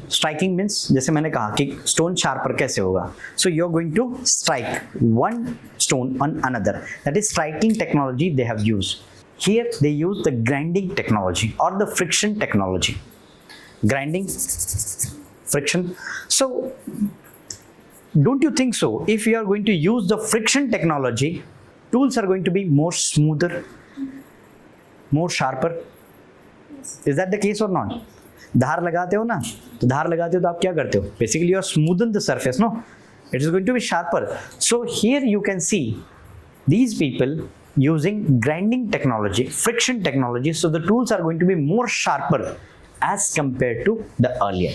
striking means जैसे मैंने कहा कि stone sharper कैसे होगा. So you're going to strike one stone on another. That is striking technology they have used. Here they use the grinding technology or the friction technology. Grinding, friction. So don't you think so? If you are going to use the friction technology, tools are going to be more smoother, more sharper. Is that the case or not? धार लगाते हो ना, तो धार लगाते हो तो आप क्या करते हो? Basically you are smoothen the surface, no? It is going to be sharper. So here you can see these people using grinding technology, friction technology, so the tools are going to be more sharper as compared to the earlier.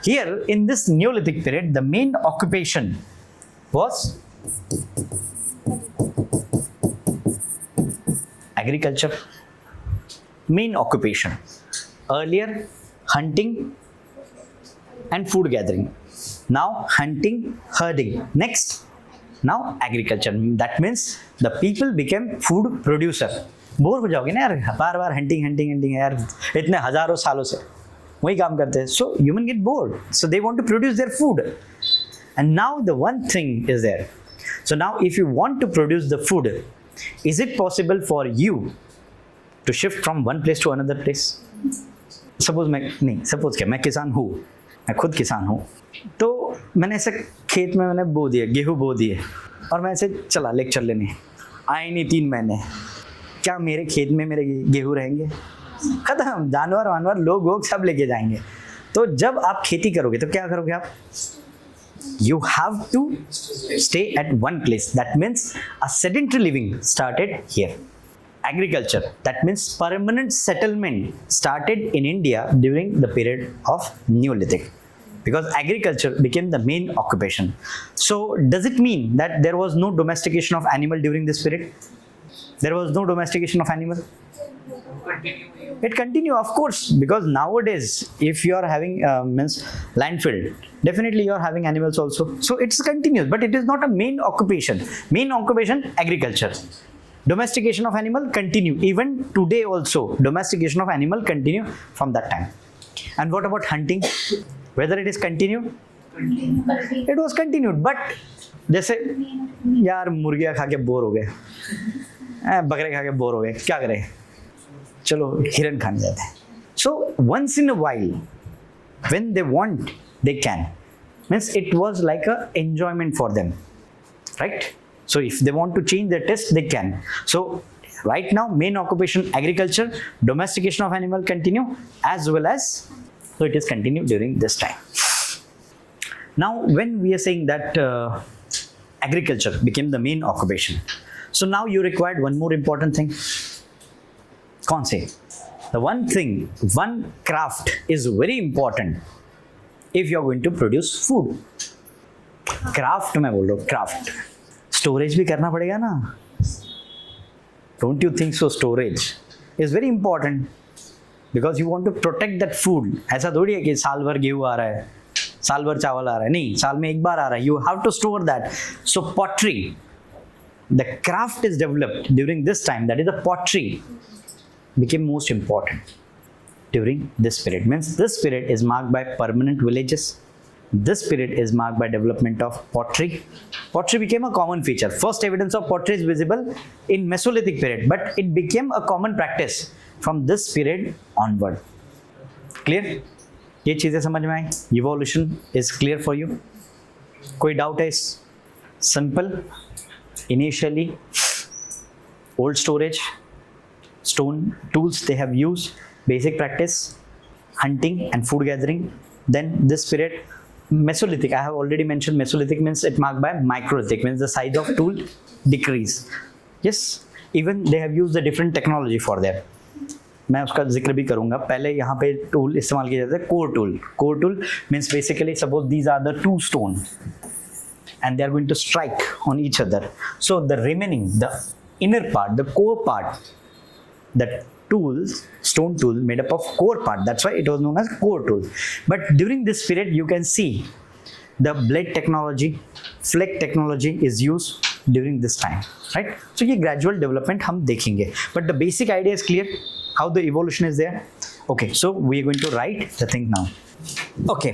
Here in this Neolithic period, the main occupation was agriculture. Main occupation. Earlier, hunting and food gathering. Now, hunting, herding. Next, now agriculture. That means the people became food producer. Bore हो जाओगे ना यार, बार बार hunting यार, इतने हजारों सालों से वही काम करते हैं. So human get bored. So they want to produce their food. And now the one thing is there. So now if you want to produce the food, is it possible for you to shift from one place to another place? Suppose मैं किसान हूँ, मैं खुद किसान हूँ, तो मैंने ऐसे खेत में मैंने बो दिया, गेहूँ बो दिए, और मैं ऐसे चला लेक्चर लेने, आए नहीं 3 महीने, क्या मेरे खेत में मेरे गेहूँ रहेंगे? खत्म, जानवर वानवर लोग सब लेके जाएंगे. तो जब आप खेती करोगे तो क्या करोगे आप? You have to stay at one place. That means a sedentary living started here. Agriculture, that means permanent settlement, started in India during the period of Neolithic, because agriculture became the main occupation. So does it mean that there was no domestication of animal during this period? There was no domestication of animal? It continue, of course, because nowadays, if you are having means landfill, definitely you are having animals also. So it's continuous, but it is not a main occupation. Main occupation, agriculture. Domestication of animal continue. Even today also, domestication of animal continue from that time. And what about hunting? Whether it is continued? It was continued, but जैसे यार मुर्गियाँ खा के bore हो गए, बकरे खा के बोर हो गए, क्या करें? चलो हिरन खाने जाते हैं. So once in a while, when they want, they can. Means it was like a enjoyment for them, right? So if they want to change their taste, they can. So right now, main occupation agriculture, domestication of animal continue, as well as so it is continued during this time. Now, when we are saying that agriculture became the main occupation, so now you required one more important thing. Kaun se? The one thing, one craft is very important if you are going to produce food. Craft मैं बोल रहा हूँ, craft. Storage भी करना पड़ेगा ना? Don't you think so? Storage is very important because you want to protect that food. ऐसा थोड़ी है कि साल भर गेहूँ आ रहा है, साल भर चावल आ रहा है, नहीं, साल में एक बार आ रहा है. You have to store that. So pottery, the craft is developed during this time. That is the pottery became most important during this period. Means this period is marked by permanent villages. This period is marked by development of pottery. Pottery became a common feature. First evidence of pottery is visible in Mesolithic period, but it became a common practice from this period onward. Clear? ये चीजें समझ में आई? Evolution is clear for you? कोई doubt है? Simple. Initially, old storage, stone tools they have used, basic practice, hunting and food gathering. Then this period, Mesolithic, I have already mentioned Mesolithic means it marked by Microlithic, means the size of tool decrease. Yes, even they have used a different technology for that. मैं उसका जिक्र भी करूंगा. पहले यहाँ पे tool इस्तेमाल किया जाता है, core tool. Core tool means basically suppose these are the two stone and they are going to strike on each other. So the remaining, the inner part, the core part, that tools, stone tool made up of core part. That's why it was known as core tool. But during this period, you can see the blade technology, flake technology is used during this time, right? So ये gradual development हम देखेंगे. But the basic idea is clear. How the evolution is there. Okay, so we are going to write the thing now. Okay,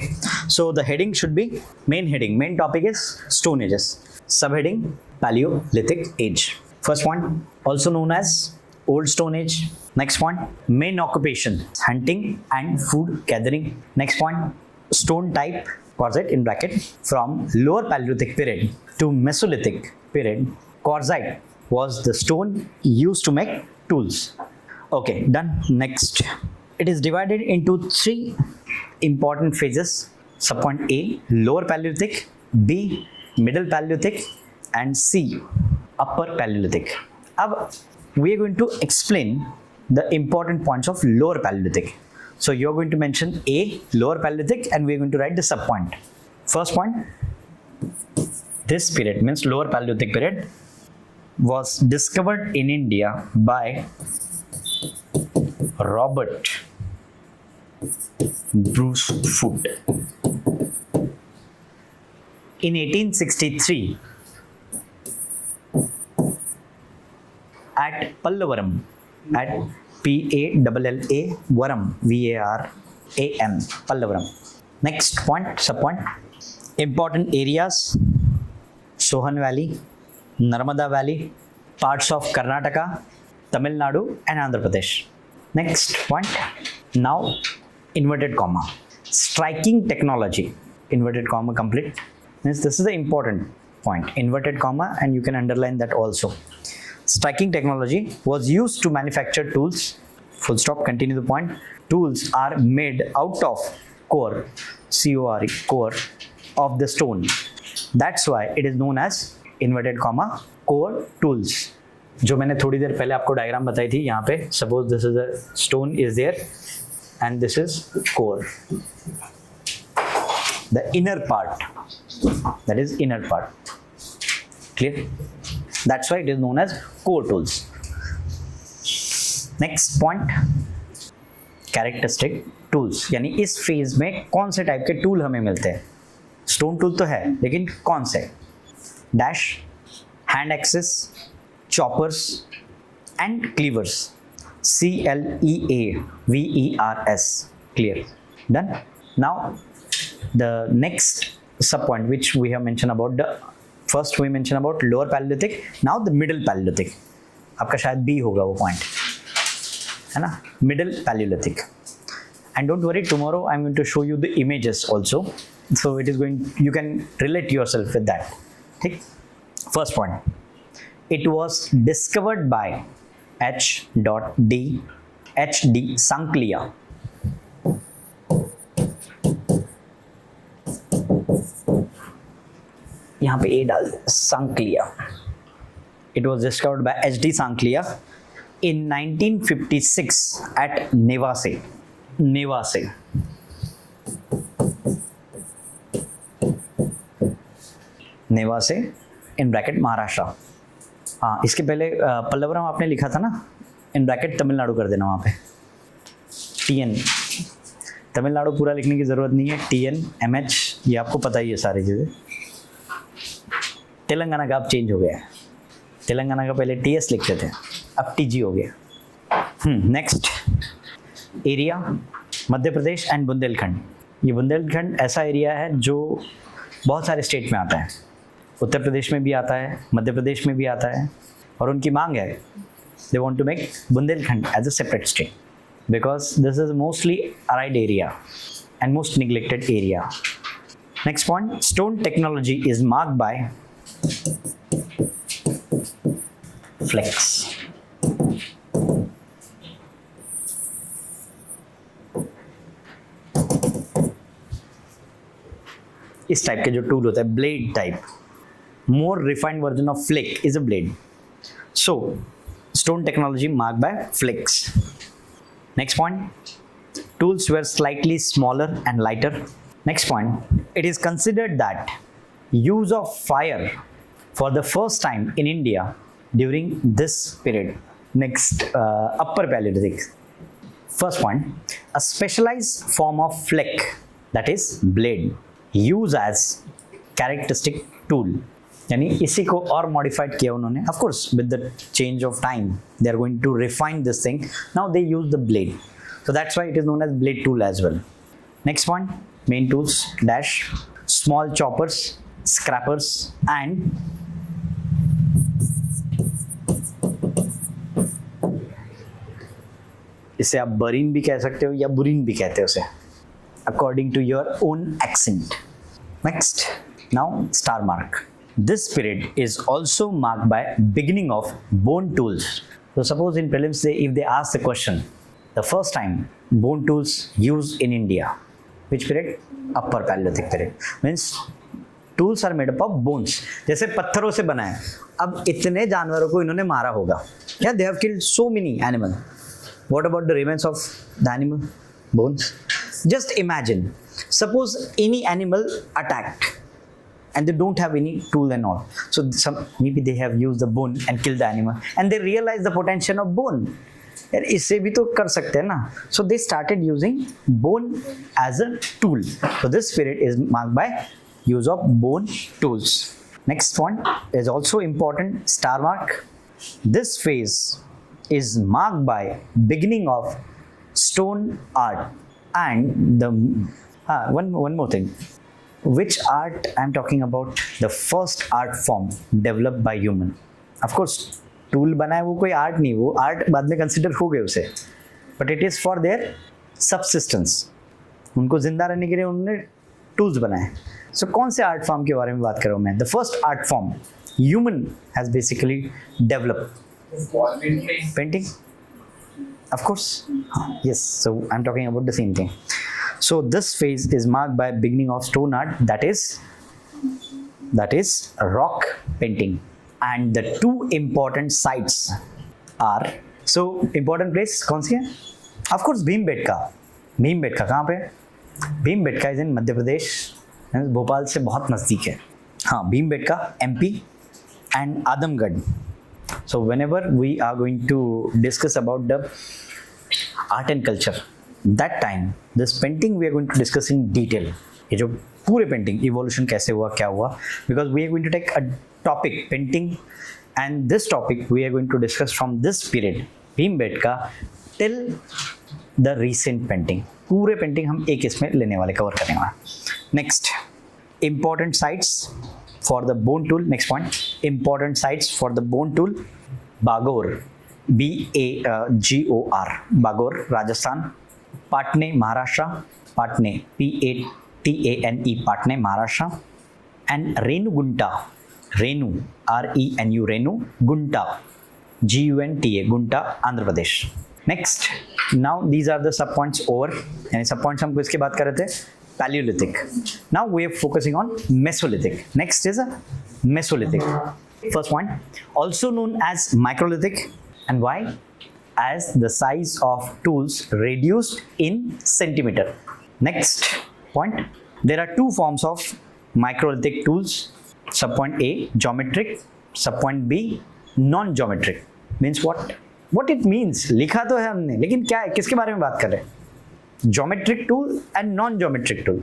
so the heading should be main heading. Main topic is Stone Ages. Subheading Paleolithic Age. First one, also known as Old Stone Age. Next one, main occupation, hunting and food gathering. Next one, stone type, quartzite in bracket, from lower Paleolithic period to Mesolithic period. Quartzite was the stone used to make tools. Okay, done. Next, it is divided into three important phases. Subpoint A, lower Paleolithic, B, middle Paleolithic, and C, upper Paleolithic. Now, we are going to explain the important points of lower Paleolithic. So you are going to mention A, lower Paleolithic, and we are going to write the subpoint. First point, this period means lower Paleolithic period was discovered in India by Robert Bruce Foote in 1863 at Pallavaram, at P-A-L-L-A Varam, V-A-R-A-M, Pallavaram. Next point, subpoint, important areas, Sohan Valley, Narmada Valley, parts of Karnataka, Tamil Nadu and Andhra Pradesh. Next point, now inverted comma, striking technology, inverted comma complete. Means this is the important point, inverted comma, and you can underline that also. Striking technology was used to manufacture tools, full stop, continue the point. Tools are made out of core, C-O-R-E, core of the stone. That's why it is known as inverted comma core tools. जो मैंने थोड़ी देर पहले आपको diagram बताई थी, यहाँ पे suppose this is a stone is there and this is core, the inner part, that is inner part. Clear? That's why it is known as core tools. Next point, characteristic tools, यानी इस phase में कौन से type के tool हमें मिलते हैं. Stone tool तो है, लेकिन कौन से? Dash, hand axes, choppers and cleavers. CLEAVERS. Clear. Done. Now the next sub point which we have mentioned about, the first we mentioned about lower Paleolithic, now the middle Paleolithic. आपका शायद B होगा वो point, है ना, middle Paleolithic. And don't worry, tomorrow I'm going to show you the images also, so it is going, you can relate yourself with that. ठीक. First point, it was discovered by H.D. Sanklia. यहाँ पे ए डाल दे, Sanklia. It was discovered by H.D. Sanklia in 1956 at Nevase. in bracket Maharashtra. हाँ, इसके पहले पल्लवरम आपने लिखा था ना, इन ब्रैकेट तमिलनाडु कर देना वहाँ पे. TN, तमिलनाडु पूरा लिखने की ज़रूरत नहीं है. TN, MH, ये आपको पता ही है सारी चीज़ें. तेलंगाना का अब चेंज हो गया है, तेलंगाना का पहले TS लिखते थे, अब TG हो गया. Next, area Madhya Pradesh and Bundelkhand. ये बुंदेलखंड ऐसा एरिया है जो बहुत सारे स्टेट में आता है. उत्तर प्रदेश में भी आता है, मध्य प्रदेश में भी आता है, और उनकी मांग है, they want to make Bundelkhand as a separate state because this is mostly arid area and most neglected area. Next point, stone technology is marked by flakes. इस टाइप के जो टूल होता है, blade type, more refined version of flake is a blade. So stone technology marked by flakes. Next point, tools were slightly smaller and lighter. Next point, it is considered that use of fire for the first time in India during this period. Next, upper Paleolithic. First point, a specialized form of flake, that is blade, used as characteristic tool. यानी इसी को और modified किया उन्होंने. Of course with the change of time they are going to refine this thing. Now they use the blade, so that's why it is known as blade tool as well. Next point, main tools dash, small choppers, scrapers and इसे आप बरीन भी कह सकते हो या बुरीन भी कहते हो उसे, according to your own accent. Next, now star mark. This period is also marked by beginning of bone tools. So suppose in prelims if they ask the question, the first time bone tools used in India, which period? Upper Paleolithic period. Means tools are made up of bones. जैसे पत्थरों से बना है. अब इतने जानवरों को इन्होंने मारा होगा. Yeah, they have killed so many animals. What about the remains of the animal? Bones. Just imagine. Suppose any animal attacked and they don't have any tool and all, so maybe they have used the bone and killed the animal and they realize the potential of bone. यार इससे भी तो कर सकते हैं ना. So they started using bone as a tool. So this period is marked by use of bone tools. Next one is also important, star mark. This phase is marked by beginning of stone art and the one more thing. Which art I'm talking about? The first art form developed by human. Of course, tool बना है वो कोई art नहीं, वो art बाद में consider हो गए उसे, but it is for their subsistence. उनको जिंदा रहने के लिए उन्होंने tools बनाए. So कौन से art form के बारे में बात कर रहा हूँ मैं? The first art form human has basically developed. Painting? Of course. Yes. So I'm talking about the same thing. So this phase is marked by beginning of stone art, that is rock painting. And the two important sites are, so important place कौन सी है? Of course Bhimbetka. Bhimbetka कहाँ पे? Bhimbetka is in Madhya Pradesh, Bhopal से बहुत नज़दीक है. हाँ, Bhimbetka MP and Adamgarh. So whenever we are going to discuss about the art and culture, that time this painting we are going to discuss in detail. ये जो पूरे पेंटिंग इवोल्यूशन कैसे हुआ, क्या हुआ, because we are going to take a topic painting, and this topic we are going to discuss from this period Bhimbetka till the recent painting. पूरे painting हम एक इसमें लेने वाले, कवर करने वाले. Next, important sites for the bone tool. Next point, important sites for the bone tool. Bagor, Bagor, Bagor, Rajasthan. Patne, Maharashtra. Patne, Patane, Patne, Maharashtra. And Renugunta, Renu, Renu, Renu, Gunta, Gunta, Gunta, Andhra Pradesh. Next, now these are the sub points over. यानी सब points हम किसकी बात कर रहे थे? Paleolithic. Now we are focusing on Mesolithic. Next is a Mesolithic. First point, also known as Microlithic. And why? As the size of tools reduced in centimeter. Next point, there are two forms of Microlithic tools. Subpoint A, geometric. Subpoint B, non-geometric. Means what? What it means? लिखा तो है हमने, लेकिन क्या है, किसके बारे में बात कर रहे हैं? Geometric tool and non-geometric tool.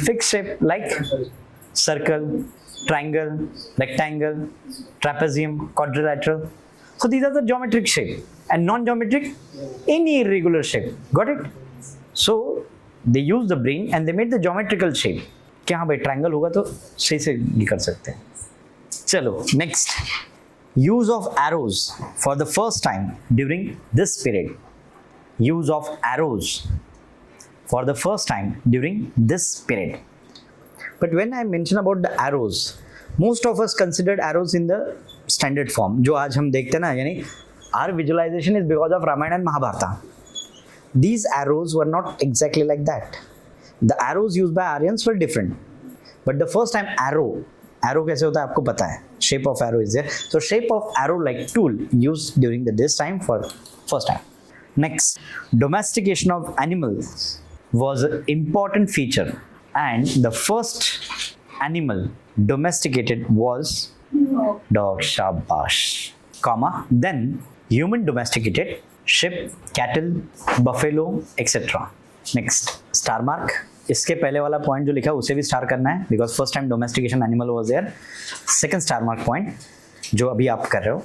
Fixed shape like circle, triangle, rectangle, trapezium, quadrilateral. So these are the geometric shape, and non-geometric, any irregular shape. Got it? So they use the brain and they made the geometrical shape. कि हाँ भाई triangle होगा तो सही से ये कर सकते हैं. चलो next, use of arrows for the first time during this period. Use of arrows for the first time during this period. But when I mention about the arrows, most of us considered arrows in the standard form. जो आज हम देखते हैं ना, यानी our visualization is because of Ramayana and Mahabharata. These arrows were not exactly like that. The arrows used by Aryans were different. But the first time arrow कैसे होता है आपको पता है. Shape of arrow is there. So shape of arrow like tool used during this time for first time. Next, domestication of animals was an important feature, and the first animal domesticated was dog. Shabash. Comma. Then human domesticated sheep, cattle, buffalo, etc. Next, star mark. इसके पहले वाला point जो लिखा है उसे भी star करना है, because first time domestication animal was there. Second star mark point जो अभी आप कर रहे हो.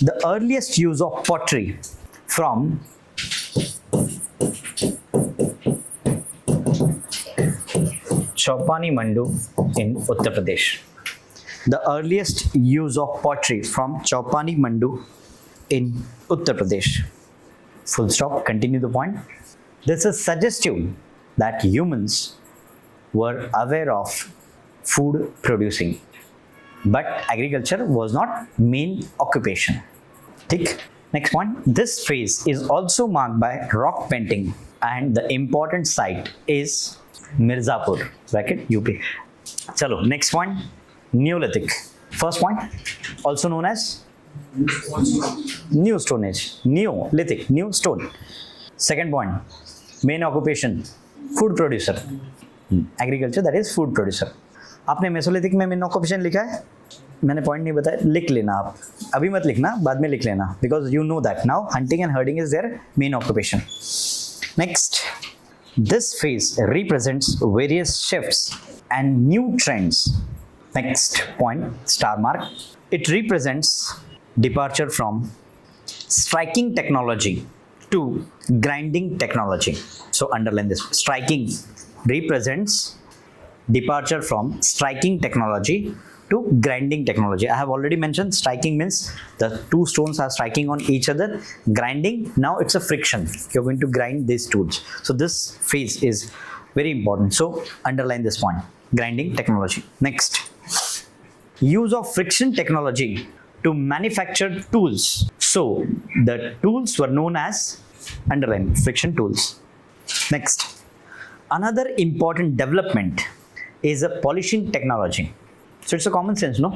The earliest use of pottery from Chopani Mandu in Uttar Pradesh. The earliest use of pottery from Chopani Mandu in Uttar Pradesh. Full stop. Continue the point. This is suggestive that humans were aware of food producing, but agriculture was not main occupation. Thick. Next point. This phase is also marked by rock painting, and the important site is Mirzapur, bracket UP. Chalo, next point, Neolithic. First point, also known as New Stone Age. Neolithic, new stone. Second point, main occupation, food producer. Agriculture, that is food producer. आपने Mesolithic में main occupation लिखा है, मैंने point नहीं बताया, लिख लेना आप. अभी मत लिखना, बाद में लिख लेना, because you know that now hunting and herding is their main occupation. Next, this phase represents various shifts and new trends. Next point, star mark. It represents departure from striking technology to grinding technology. So underline this. Striking represents departure from striking technology to grinding technology. I have already mentioned striking means the two stones are striking on each other. Grinding, now it's a friction. You're going to grind these tools. So this phase is very important. So underline this point. Grinding technology. Next, use of friction technology to manufacture tools. So the tools were known as, underline, friction tools. Next, another important development is a polishing technology. So it's a common sense, no?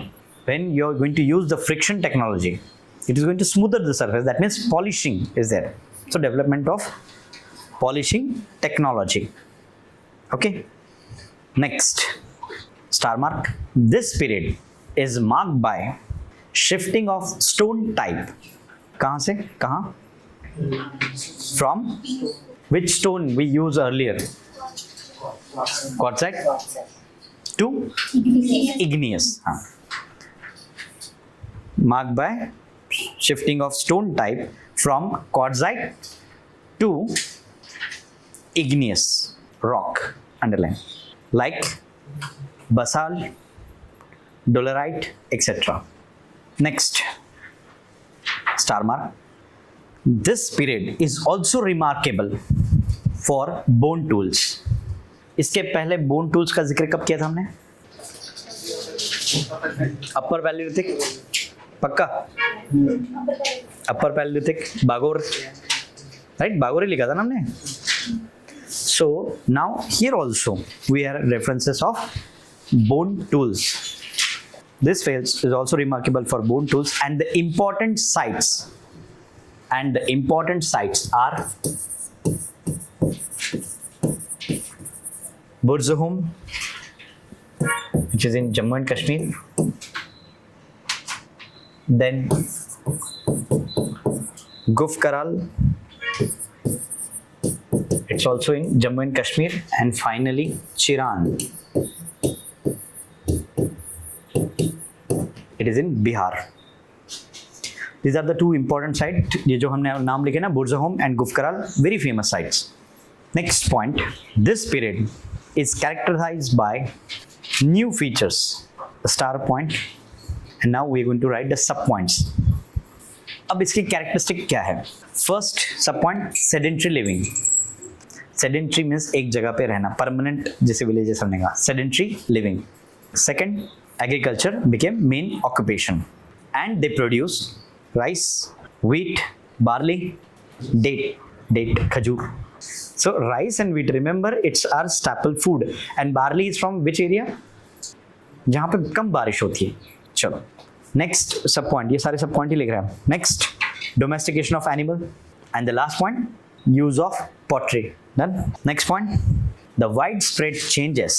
When you're going to use the friction technology, it is going to smoother the surface. That means polishing is there. So development of polishing technology. Okay. Next, star mark. This period is marked by shifting of stone type, कहाँ से कहाँ, from which stone we use earlier, quartzite to igneous. हाँ, marked by shifting of stone type from quartzite to igneous rock, underline, like basalt, dolerite, etc. Next, star mark. This period is also remarkable for bone tools. इसके पहले bone tools का जिक्र कब किया था हमने? Upper palaeolithic, पक्का upper palaeolithic, Bagor, right, Bagor ही लिखा था ना हमने. So now here also we have references of bone tools. This phase is also remarkable for bone tools, and the important sites are Burzahum, which is in Jammu and Kashmir, then Gufkaral, it's also in Jammu and Kashmir, and finally Chiran, it is in Bihar. These are the two important sites. ये जो हमने नाम लिखे ना, Burzahum and Gufkaral, very famous sites. Next point, this period is characterized by new features, the star point, and now we are going to write the sub points. अब इसकी characteristic क्या है? First sub point, sedentary living. Sedentary means एक जगह पे रहना, permanent, जैसे villages हमने कहा, sedentary living. Second, agriculture became main occupation, and they produce rice, wheat, barley, date, khajur. So rice and wheat, remember, it's our staple food, and barley is from which area? जहाँ पे कम बारिश होती है. चलो next सब point, ये सारे सब point ही लिख रहे हैं. Next, domestication of animal, and the last point, use of pottery. Done. Next point, the widespread changes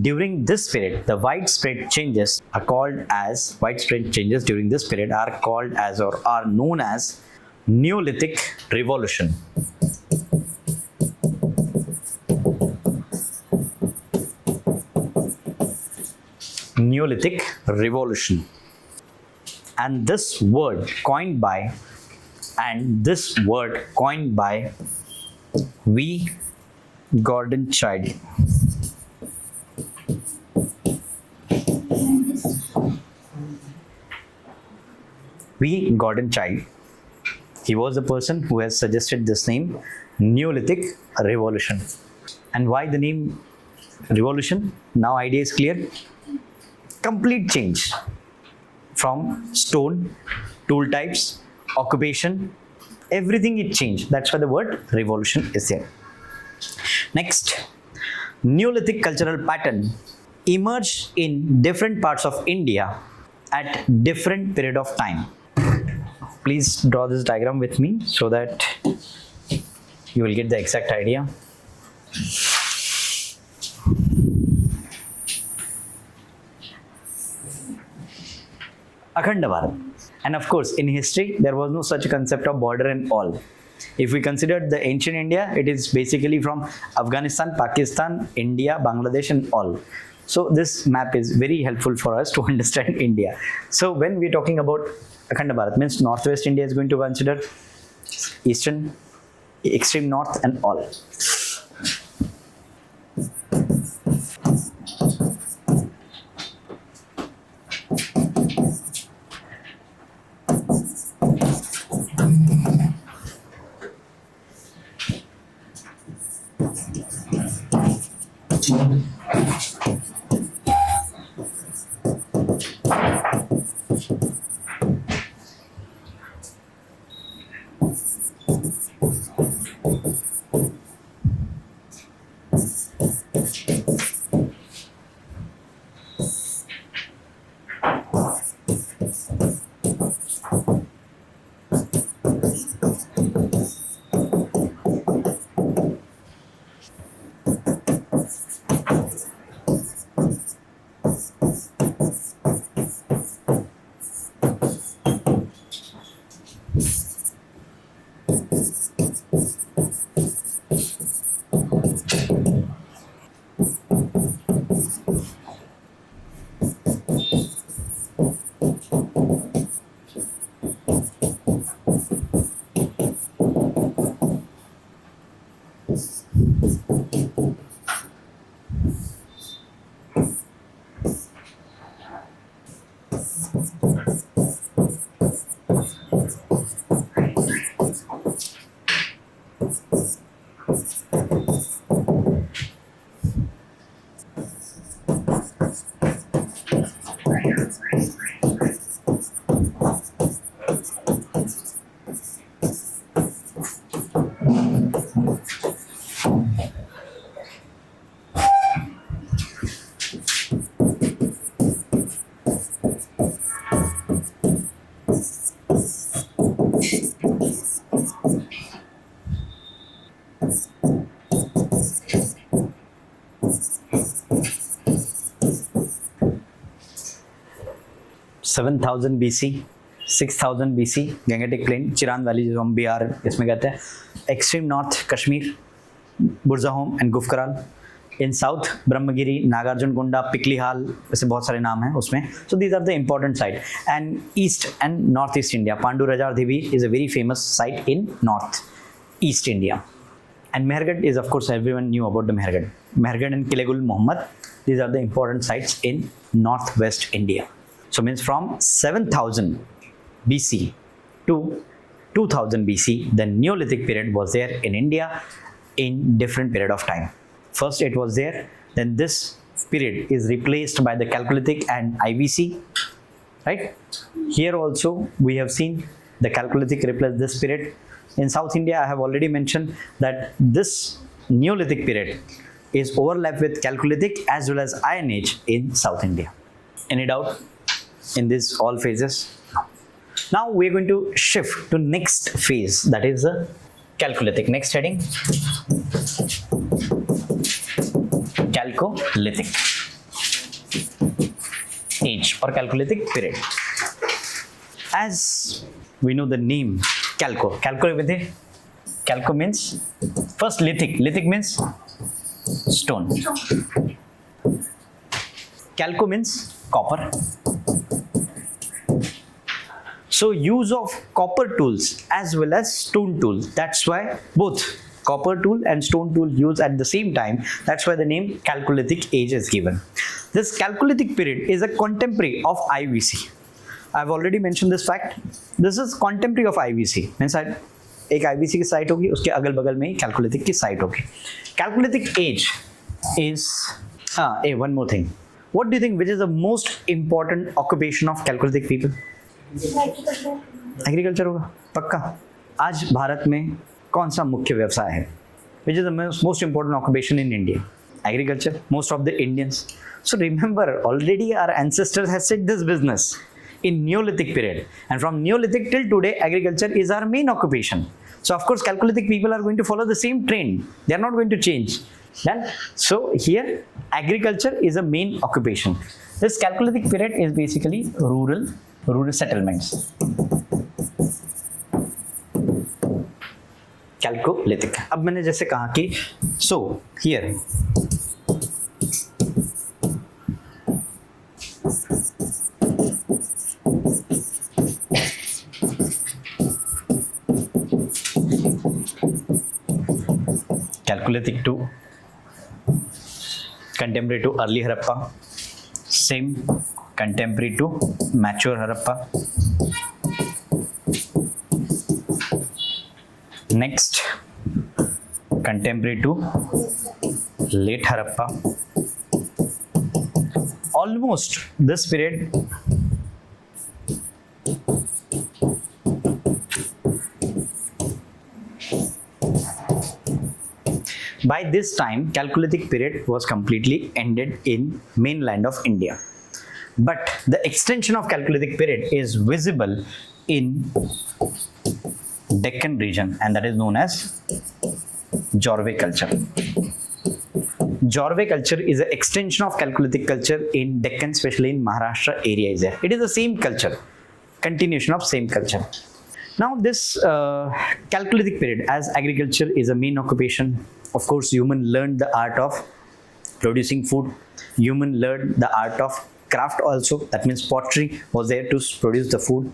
during this period. The widespread changes are called as during this period are called as or are known as Neolithic Revolution. Neolithic Revolution, and this word coined by V. Gordon Childe. V. Gordon Childe. He was the person who has suggested this name, Neolithic Revolution. And why the name Revolution? Now idea is clear. Complete change from stone, tool types, occupation, everything it changed. That's why the word revolution is there. Next, Neolithic cultural pattern emerged in different parts of India at different period of time. Please draw this diagram with me so that you will get the exact idea. Akhanda Bharat. And of course, in history, there was no such concept of border and all. If we consider the ancient India, it is basically from Afghanistan, Pakistan, India, Bangladesh and all. So this map is very helpful for us to understand India. So when we're talking about Akhanda Bharat, means Northwest India is going to consider Eastern, extreme North and all. 7000 BC, 6000 BC, Gangetic plain, Chirand valley जो हम बिहार इसमें कहते हैं, extreme north Kashmir, Burzahom and Gufkral, in south Brahmagiri, Nagarjuna Konda, Piklihal, ऐसे बहुत सारे नाम हैं उसमें. So these are the important site. And east and north east India, Pandu Rajar Dhibi is a very famous site in north east India. And Mehergarh is, of course, everyone knew about the Mehergarh. Mehergarh and Kilegul Muhammad, these are the important sites in northwest India. So means from 7000 BC to 2000 BC, the Neolithic period was there in India in different period of time. First it was there, then this period is replaced by the Chalcolithic and IVC, right? Here also we have seen the Chalcolithic replaced this period. In South India, I have already mentioned that this Neolithic period is overlapped with Chalcolithic as well as Iron Age in South India. Any doubt in these all phases? Now we are going to shift to next phase, that is the Chalcolithic. Next heading, Chalcolithic age or Chalcolithic period. As we know the name Chalco. Chalco means first lithic. Lithic means stone. Chalco means copper. So use of copper tools as well as stone tools. That's why both copper tool and stone tool used at the same time. That's why the name Chalcolithic age is given. This Chalcolithic period is a contemporary of IVC. I've already mentioned this fact. This is contemporary of IVC. Means एक IVC की site होगी, उसके अगल बगल में ही Chalcolithic की site होगी. Chalcolithic age is one more thing. What do you think? Which is the most important occupation of Chalcolithic people? Agriculture होगा पक्का. आज भारत में कौन सा मुख्य व्यवसाय है? Which is the most important occupation in India? Agriculture. Most of the Indians. So remember, already our ancestors have said this business in Neolithic period, and from Neolithic till today agriculture is our main occupation. So of course Chalcolithic people are going to follow the same trend. They are not going to change. Then so here agriculture is a main occupation. This Chalcolithic period is basically rural settlements. Chalcolithic. अब मैंने जैसे कहा कि so here Chalcolithic to contemporary to early Harappa, same contemporary to mature Harappa. Next contemporary to late Harappa. Almost this period by this time Chalcolithic period was completely ended in mainland of India, but the extension of Chalcolithic period is visible in Deccan region, and that is known as Jorve culture. Jorve culture is an extension of Chalcolithic culture in Deccan, especially in Maharashtra area is there. It is the same culture, continuation of same culture. Now this Chalcolithic period, as agriculture is a main occupation, of course human learned the art of producing food. Human learned the art of craft also, that means pottery was there to produce the food.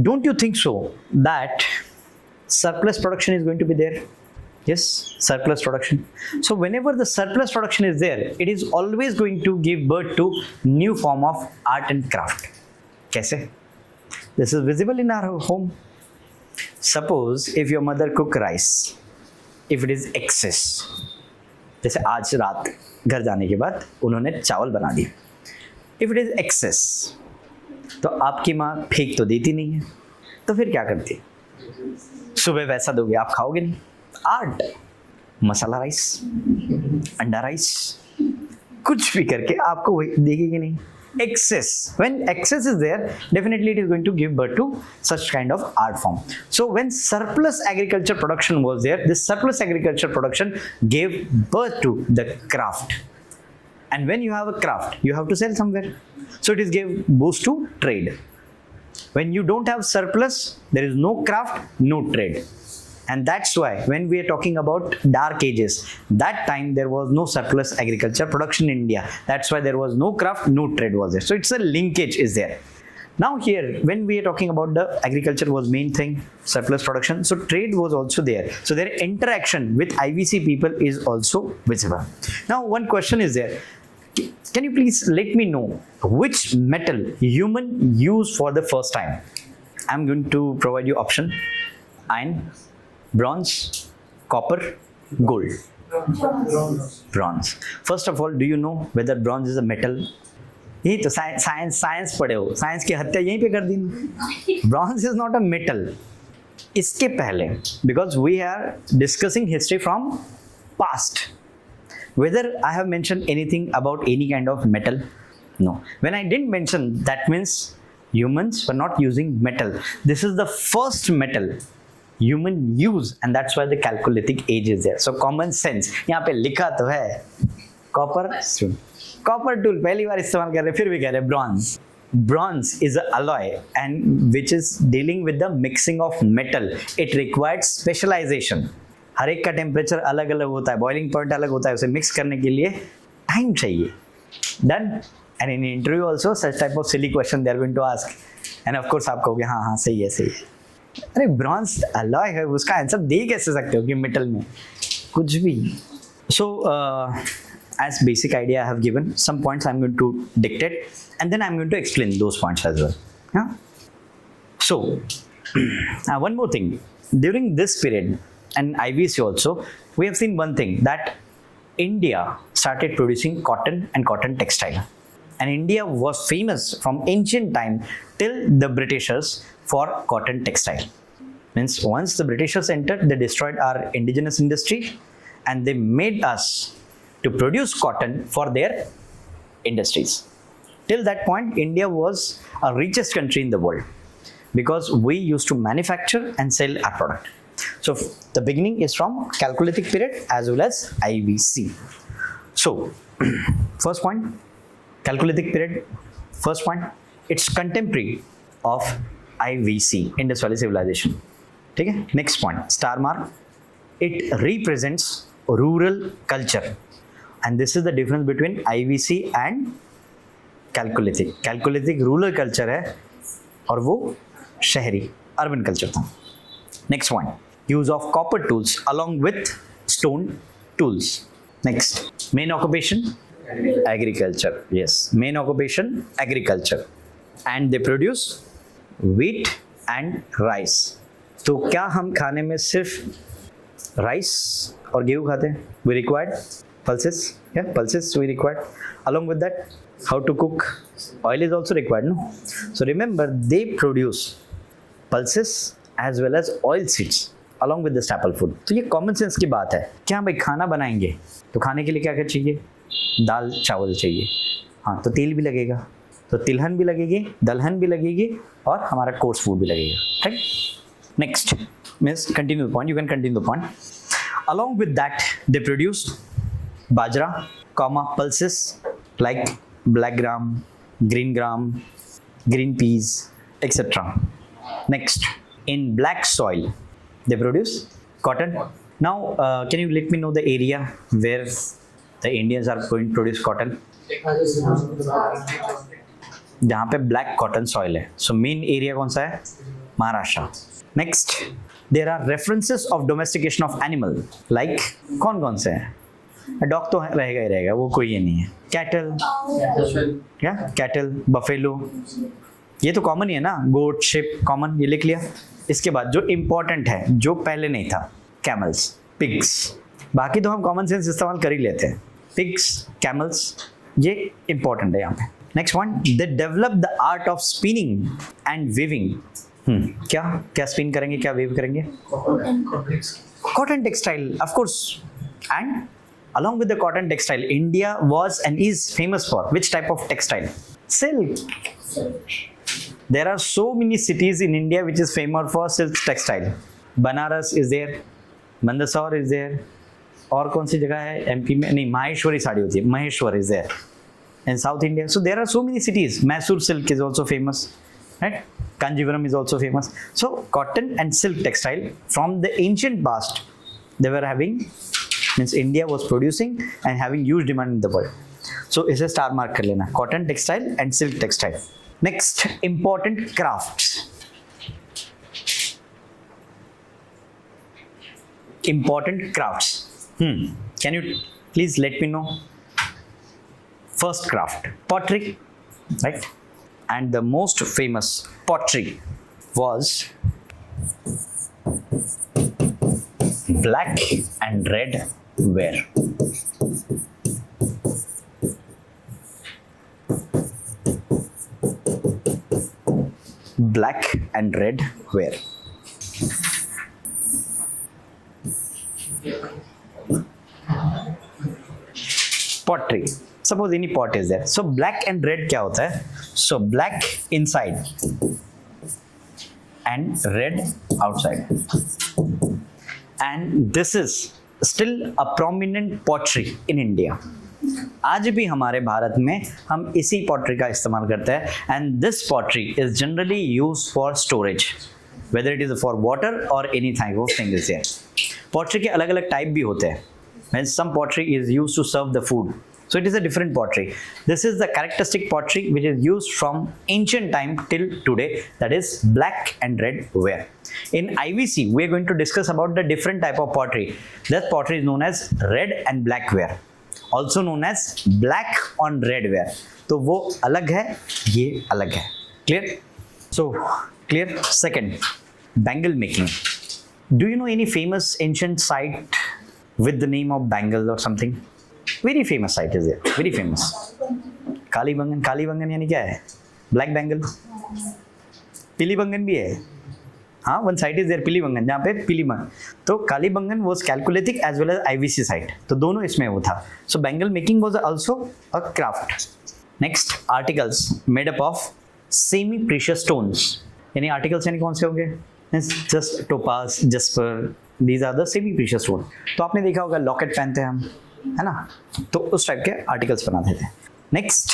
Don't you think so that surplus production is going to be there? Yes, surplus production. So whenever the surplus production is there, it is always going to give birth to new form of art and craft. Kaise? This is visible in our home. Suppose if your mother cook rice, if it is excess, जैसे आज रात घर जाने के बाद उन्होंने चावल बना दिए, if it is excess, तो आपकी माँ फेंक तो देती नहीं है, तो फिर क्या करती है? सुबह वैसा दोगे, आप खाओगे नहीं. आर्ट, मसाला राइस, अंडा राइस, कुछ भी करके आपको वही देगी नहीं. Excess, when excess is there, definitely it is going to give birth to such kind of art form. So when surplus agriculture production was there, this surplus agriculture production gave birth to the craft. And when you have a craft, you have to sell somewhere. So it is gave boost to trade. When you don't have surplus, there is no craft, no trade. And that's why when we are talking about dark ages, that time there was no surplus agriculture production in India. That's why there was no craft, no trade was there. So it's a linkage is there. Now here, when we are talking about the agriculture was main thing, surplus production, so trade was also there. So their interaction with IVC people is also visible. Now one question is there. Can you please let me know which metal human use for the first time? I'm going to provide you option: iron, bronze, copper, gold. Bronze. First of all, do you know whether bronze is a metal? यही तो science पढ़े हो, science की हत्या यहीं पे कर दी. Bronze is not a metal. इसके पहले, because we are discussing history from past, whether I have mentioned anything about any kind of metal? No. When I didn't mention, that means humans were not using metal. This is the first metal human use, and that's why the Chalcolithic age is there. So common sense, यहाँ पे लिखा तो है copper tool. Copper tool पहली बार इस्तेमाल कर रहे, फिर भी कह रहे bronze. Bronze is an alloy and which is dealing with the mixing of metal. It requires specialization. हर एक का टेम्परेचर अलग अलग होता है, बॉइलिंग पॉइंट अलग होता है, उसे मिक्स करने के लिए टाइम चाहिए. Done. And in interview also such type of silly question they are going to ask. And of course आप कहोगे हाँ हाँ सही है सही है. अरे ब्रॉन्ज अलॉय है, उसका आंसर दे कैसे सकते हो कि मेटल में कुछ भी. सो as basic idea I have given some points, I'm going to dictate and then I'm going to explain those points as well. Yeah. So one more thing, during this period and IVC also we have seen one thing, that India started producing cotton and cotton textile, and India was famous from ancient time till the Britishers for cotton textile. Means once the Britishers entered, they destroyed our indigenous industry and they made us to produce cotton for their industries. Till that point, India was a richest country in the world because we used to manufacture and sell our product. So the beginning is from Chalcolithic period as well as IVC. So first point, Chalcolithic period. First point, it's contemporary of IVC, Indus Valley Civilization. ठीक है. Next point, star mark. It represents rural culture, and this is the difference between IVC and Chalcolithic. Chalcolithic rural culture है और वो शहरी urban culture था. Next point, use of copper tools along with stone tools. Next, main occupation agriculture. Yes, main occupation agriculture, and they produce wheat and rice. तो क्या हम खाने में सिर्फ राइस और गेहूँ खाते हैं? We required pulses. Yeah, pulses we required. Along with that, how to cook? Oil is also required, no? So remember, they produce pulses as well as oil seeds along with the staple food. तो ये common sense की बात है. क्या भाई खाना बनाएंगे तो खाने के लिए क्या क्या चाहिए? दाल चावल चाहिए. हाँ, तो तेल भी लगेगा, तो तिलहन भी लगेगी, दलहन भी लगेगी और हमारा कोर्स फूड भी लगेगा. Right. Next means continue the point, you can continue the point. Along with that they produce bajra, comma pulses like black gram, green peas, etc. Next, in black soil they produce cotton. Now can you let me know the area where the Indians are going to produce cotton? जहाँ पे black cotton soil है. So main area कौन सा है? Maharashtra. Next, There are references of domestication of animal, like कौन से हैं? Dog तो रहेगा ही रहेगा, वो कोई ये नहीं है. कैटल, क्या कैटल, बफेलो, ये तो कॉमन ही है ना. गोट, शिप कॉमन, ये लिख लिया. इसके बाद जो इम्पोर्टेंट है, जो पहले नहीं था, कैमल्स, पिग्स. बाकी तो हम कॉमन सेंस इस्तेमाल कर ही लेते हैं. पिग्स, कैमल्स, ये इंपॉर्टेंट है यहाँ पे. Next point, they develop the art of spinning and weaving. क्या क्या स्पिन करेंगे, क्या वीव करेंगे? Cotton textile, of course. And along with the cotton textile, India was and is famous for which type of textile? Silk. There are so many cities in India which is famous for silk textile. Banaras is there, Mandsaur is there. और कौन सी जगह है MP में? नहीं, माहेश्वरी साड़ी होती है, Maheshwar is there in South India. So there are so many cities. Mysore silk is also famous, right? Kanjivaram is also famous. So cotton and silk textile from the ancient past, they were having, means India was producing and having huge demand in the world. So इसे star mark कर लेना, cotton textile and silk textile. Next, important crafts. Important crafts. Can you please let me know? First craft, pottery, right? And the most famous pottery was black and red ware. Black and red ware. Pottery. Suppose any pot is there. So black and red क्या होता है? So black inside and red outside. And this is still a prominent pottery in India. आज भी हमारे भारत में हम इसी pottery का इस्तेमाल करते हैं. And this pottery is generally use for storage, whether it is for water और any type of thing is there. Pottery के अलग अलग टाइप भी होते हैं. Means some pottery is use to serve the food, so it is a different pottery. This is the characteristic pottery which is used from ancient time till today, that is black and red ware. In IVC we are going to discuss about the different type of pottery. That pottery is known as red and black ware, also known as black on red ware. तो वो अलग है, ये अलग है. Clear? So clear. Second, bangle making. Do you know any famous ancient site with the name of bangle or something? Very famous site is there, very famous. Kalibangan. Kalibangan यानी क्या है? Black bangle. पीलीबंगन भी है. हाँ, one site is there Pilibangan, जहाँ पे पीलीबंगन. तो Kalibangan was chalcolithic as well as IVC site, तो दोनों इसमें वो था. So bangle making was also a craft. Next, articles made up of semi precious stones. यानी आर्टिकल्स यानी कौन से होंगे? Just topaz, jasper, these are the semi precious stone. तो आपने देखा होगा लॉकेट पहनते हैं हम, है ना, तो उस टाइप के आर्टिकल्स बनाते थे. Next,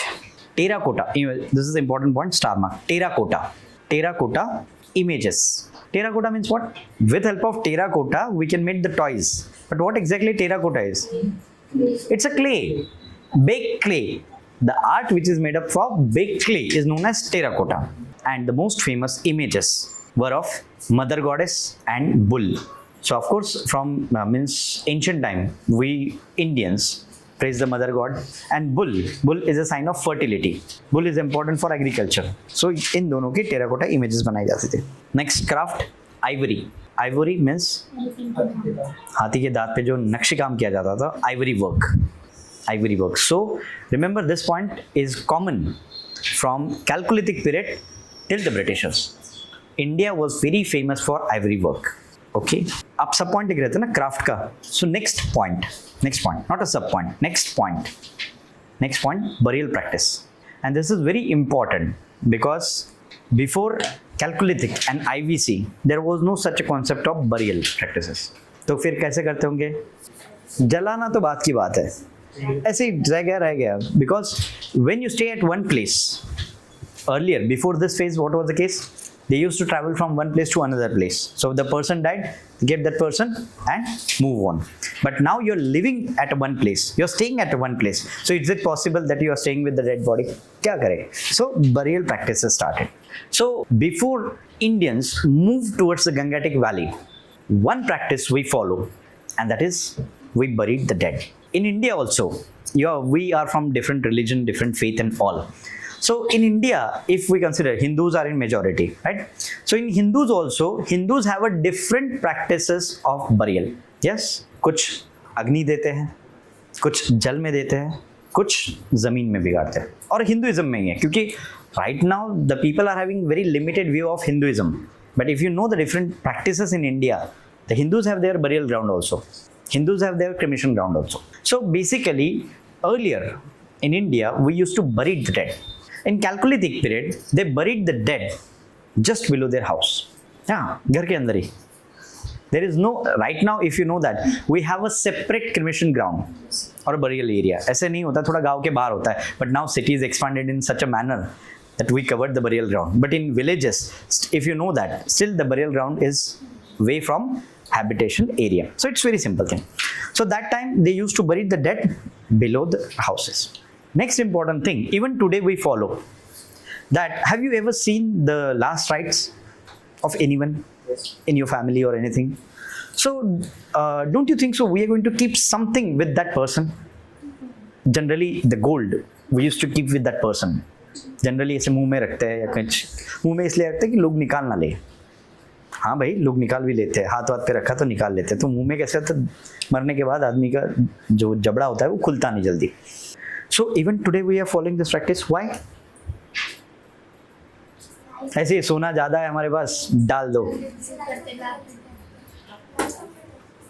terracotta. This is important point, star mark. Terracotta. Terracotta images. Terracotta means what? With help of terracotta we can make the toys. But what exactly terracotta is? It's a clay, baked clay. The art which is made up of baked clay is known as terracotta. And the most famous images were of mother goddess and bull. So of course from means ancient time we Indians praise the mother god. And bull is a sign of fertility. Bull is important for agriculture. So इन दोनों की terracotta images बनाई जाती थी. Next, craft, Ivory. Ivory means हाथी के दांत पे जो नक्शे काम किया जाता था, ivory work. Ivory work. So remember this point is common from chalcolithic period till the Britishers. India was very famous for ivory work. Okay, आप सब पॉइंट लिख रहे थे ना क्राफ्ट का. So next point, not a sub point, next point, burial practice. And this is very important because before Chalcolithic and IVC there was no such a concept of burial practices. तो फिर कैसे करते होंगे? जलाना तो बात की बात है, ऐसे ही रह गया. Because when you stay at one place, earlier before this phase what was the case? They used to travel from one place to another place. So the person died, get that person and move on. But now you're living at one place, you're staying at one place. So is it possible that you are staying with the dead body? क्या करें? So burial practices started. So before Indians moved towards the Gangetic Valley, one practice we follow, and that is we buried the dead. In India also, we are from different religion, different faith and all. So in India, if we consider Hindus are in majority, right? So in Hindus also, Hindus have a different practices of burial. Yes, कुछ अग्नि देते हैं, कुछ जल में देते हैं, कुछ जमीन में बिगाड़ते हैं. और हिंदुइज्म में ही है, क्योंकि right now the people are having very limited view of Hinduism. But if you know the different practices in India, the Hindus have their burial ground also. Hindus have their cremation ground also. So basically, earlier in India, we used to bury the dead. In Chalcolithic period, they buried the dead just below their house. Yeah, घर के अंदर ही. There is no, right now if you know that, we have a separate cremation ground or a burial area. ऐसे नहीं होता, थोड़ा गांव के बाहर होता है. But now cities expanded in such a manner that we covered the burial ground. But in villages, if you know that, still the burial ground is way from habitation area. So it's very simple thing. So that time they used to bury the dead below the houses. Next important thing, even today we follow that. Have you ever seen the last rites of anyone? Yes. In your family or anything? So don't you think so we are going to keep something with that person? Generally the gold we used to keep with that person. Generally ऐसे मुंह में रखते हैं या कुछ मुंह में इसलिए रखते हैं कि लोग निकाल ना ले. हाँ भाई, लोग निकाल भी लेते हैं, हाथ पे रखा तो निकाल लेते हैं. तो मुंह में कैसे होता है, मरने के बाद आदमी का जो जबड़ा होता है वो खुलता नहीं जल्दी. So even today we are following this practice. Why? ऐसे सोना ज्यादा है हमारे पास, डाल दो.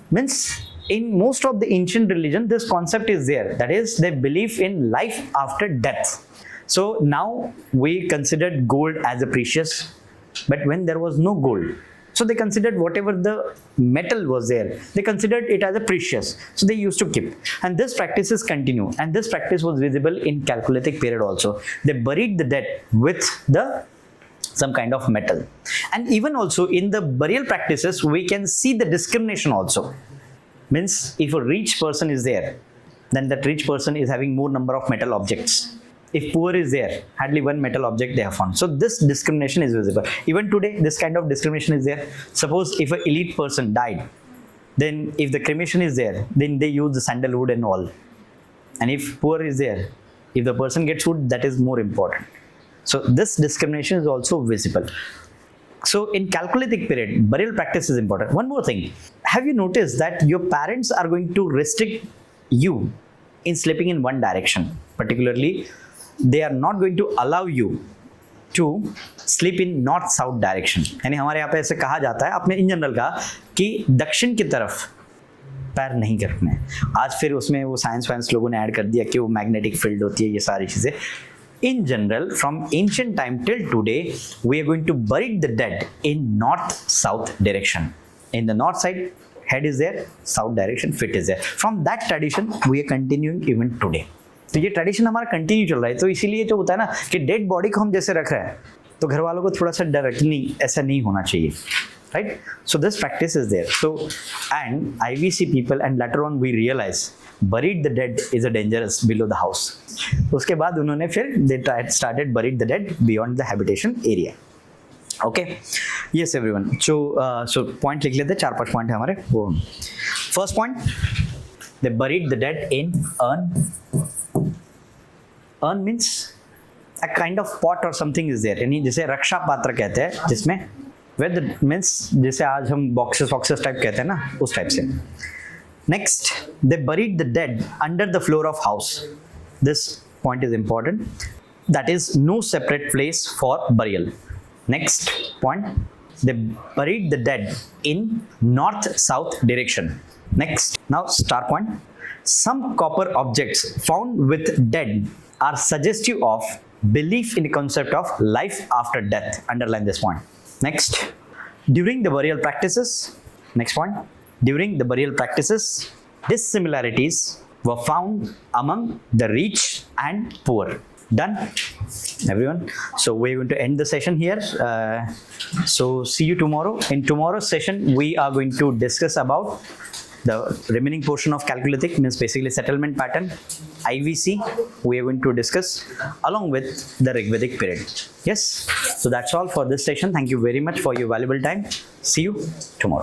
Means in most of the ancient religion this concept is there, that is they believe in life after death. So now we considered gold as a precious, but when there was no gold, so they considered whatever the metal was there, they considered it as a precious, so they used to keep. And this practices continue, and this practice was visible in Chalcolithic period also. They buried the dead with the some kind of metal. And even also in the burial practices we can see the discrimination also. Means if a rich person is there, then that rich person is having more number of metal objects. If poor is there, hardly one metal object they have found. So this discrimination is visible. Even today this kind of discrimination is there. Suppose if an elite person died, then if the cremation is there, then they use the sandalwood and all. And if poor is there, if the person gets food, that is more important. So this discrimination is also visible. So in Chalcolithic period, burial practice is important. One more thing, have you noticed that your parents are going to restrict you in sleeping in one direction? Particularly, they are not going to allow you to sleep in north-south direction. यानी हमारे यहाँ पे ऐसे कहा जाता है, आपने in general कहा कि दक्षिण की तरफ पैर नहीं रखने हैं. आज फिर उसमें वो साइंस लोगों ने ऐड कर दिया कि वो मैग्नेटिक फील्ड होती है, ये सारी चीज़ें. In general, from ancient time till today, we are going to bury the dead in north-south direction. In the north side, head is there, south direction, feet is there. From that tradition, we are continuing even today. तो ये tradition हमारा continue चल रहा है. तो इसीलिए जो होता है ना कि डेड बॉडी को हम जैसे रख रहे हैं, तो घर वालों को थोड़ा सा डर कि नहीं, ऐसा नहीं होना चाहिए. Right? So this practice is there. So, and IVC people, and later on we realize buried the dead is a dangerous below the house. उसके बाद उन्होंने फिर they started buried the dead beyond the habitation area. Okay, yes everyone. So point लिख लेते हैं, 4-5 point है हमारे. वो first point, they buried the dead in urn. Urn means a kind of pot or something is there. यानी जिसे रक्षा पात्र कहते हैं, जिसमें where the means जैसे आज हम boxes टाइप कहते हैं ना, उस टाइप से. Next, they buried the dead under the floor of house. This point is important. That is no separate place for burial. Next point, they buried the dead in north-south direction. Next, now star point. Some copper objects found with dead are suggestive of belief in the concept of life after death. Underline this point. Next, during the burial practices, next point, during the burial practices, dissimilarities were found among the rich and poor. Done, everyone. So we're going to end the session here. So see you tomorrow. In tomorrow's session, we are going to discuss about the remaining portion of Chalcolithic, means basically settlement pattern, IVC, we are going to discuss along with the Rigvedic period. Yes, so that's all for this session. Thank you very much for your valuable time. See you tomorrow.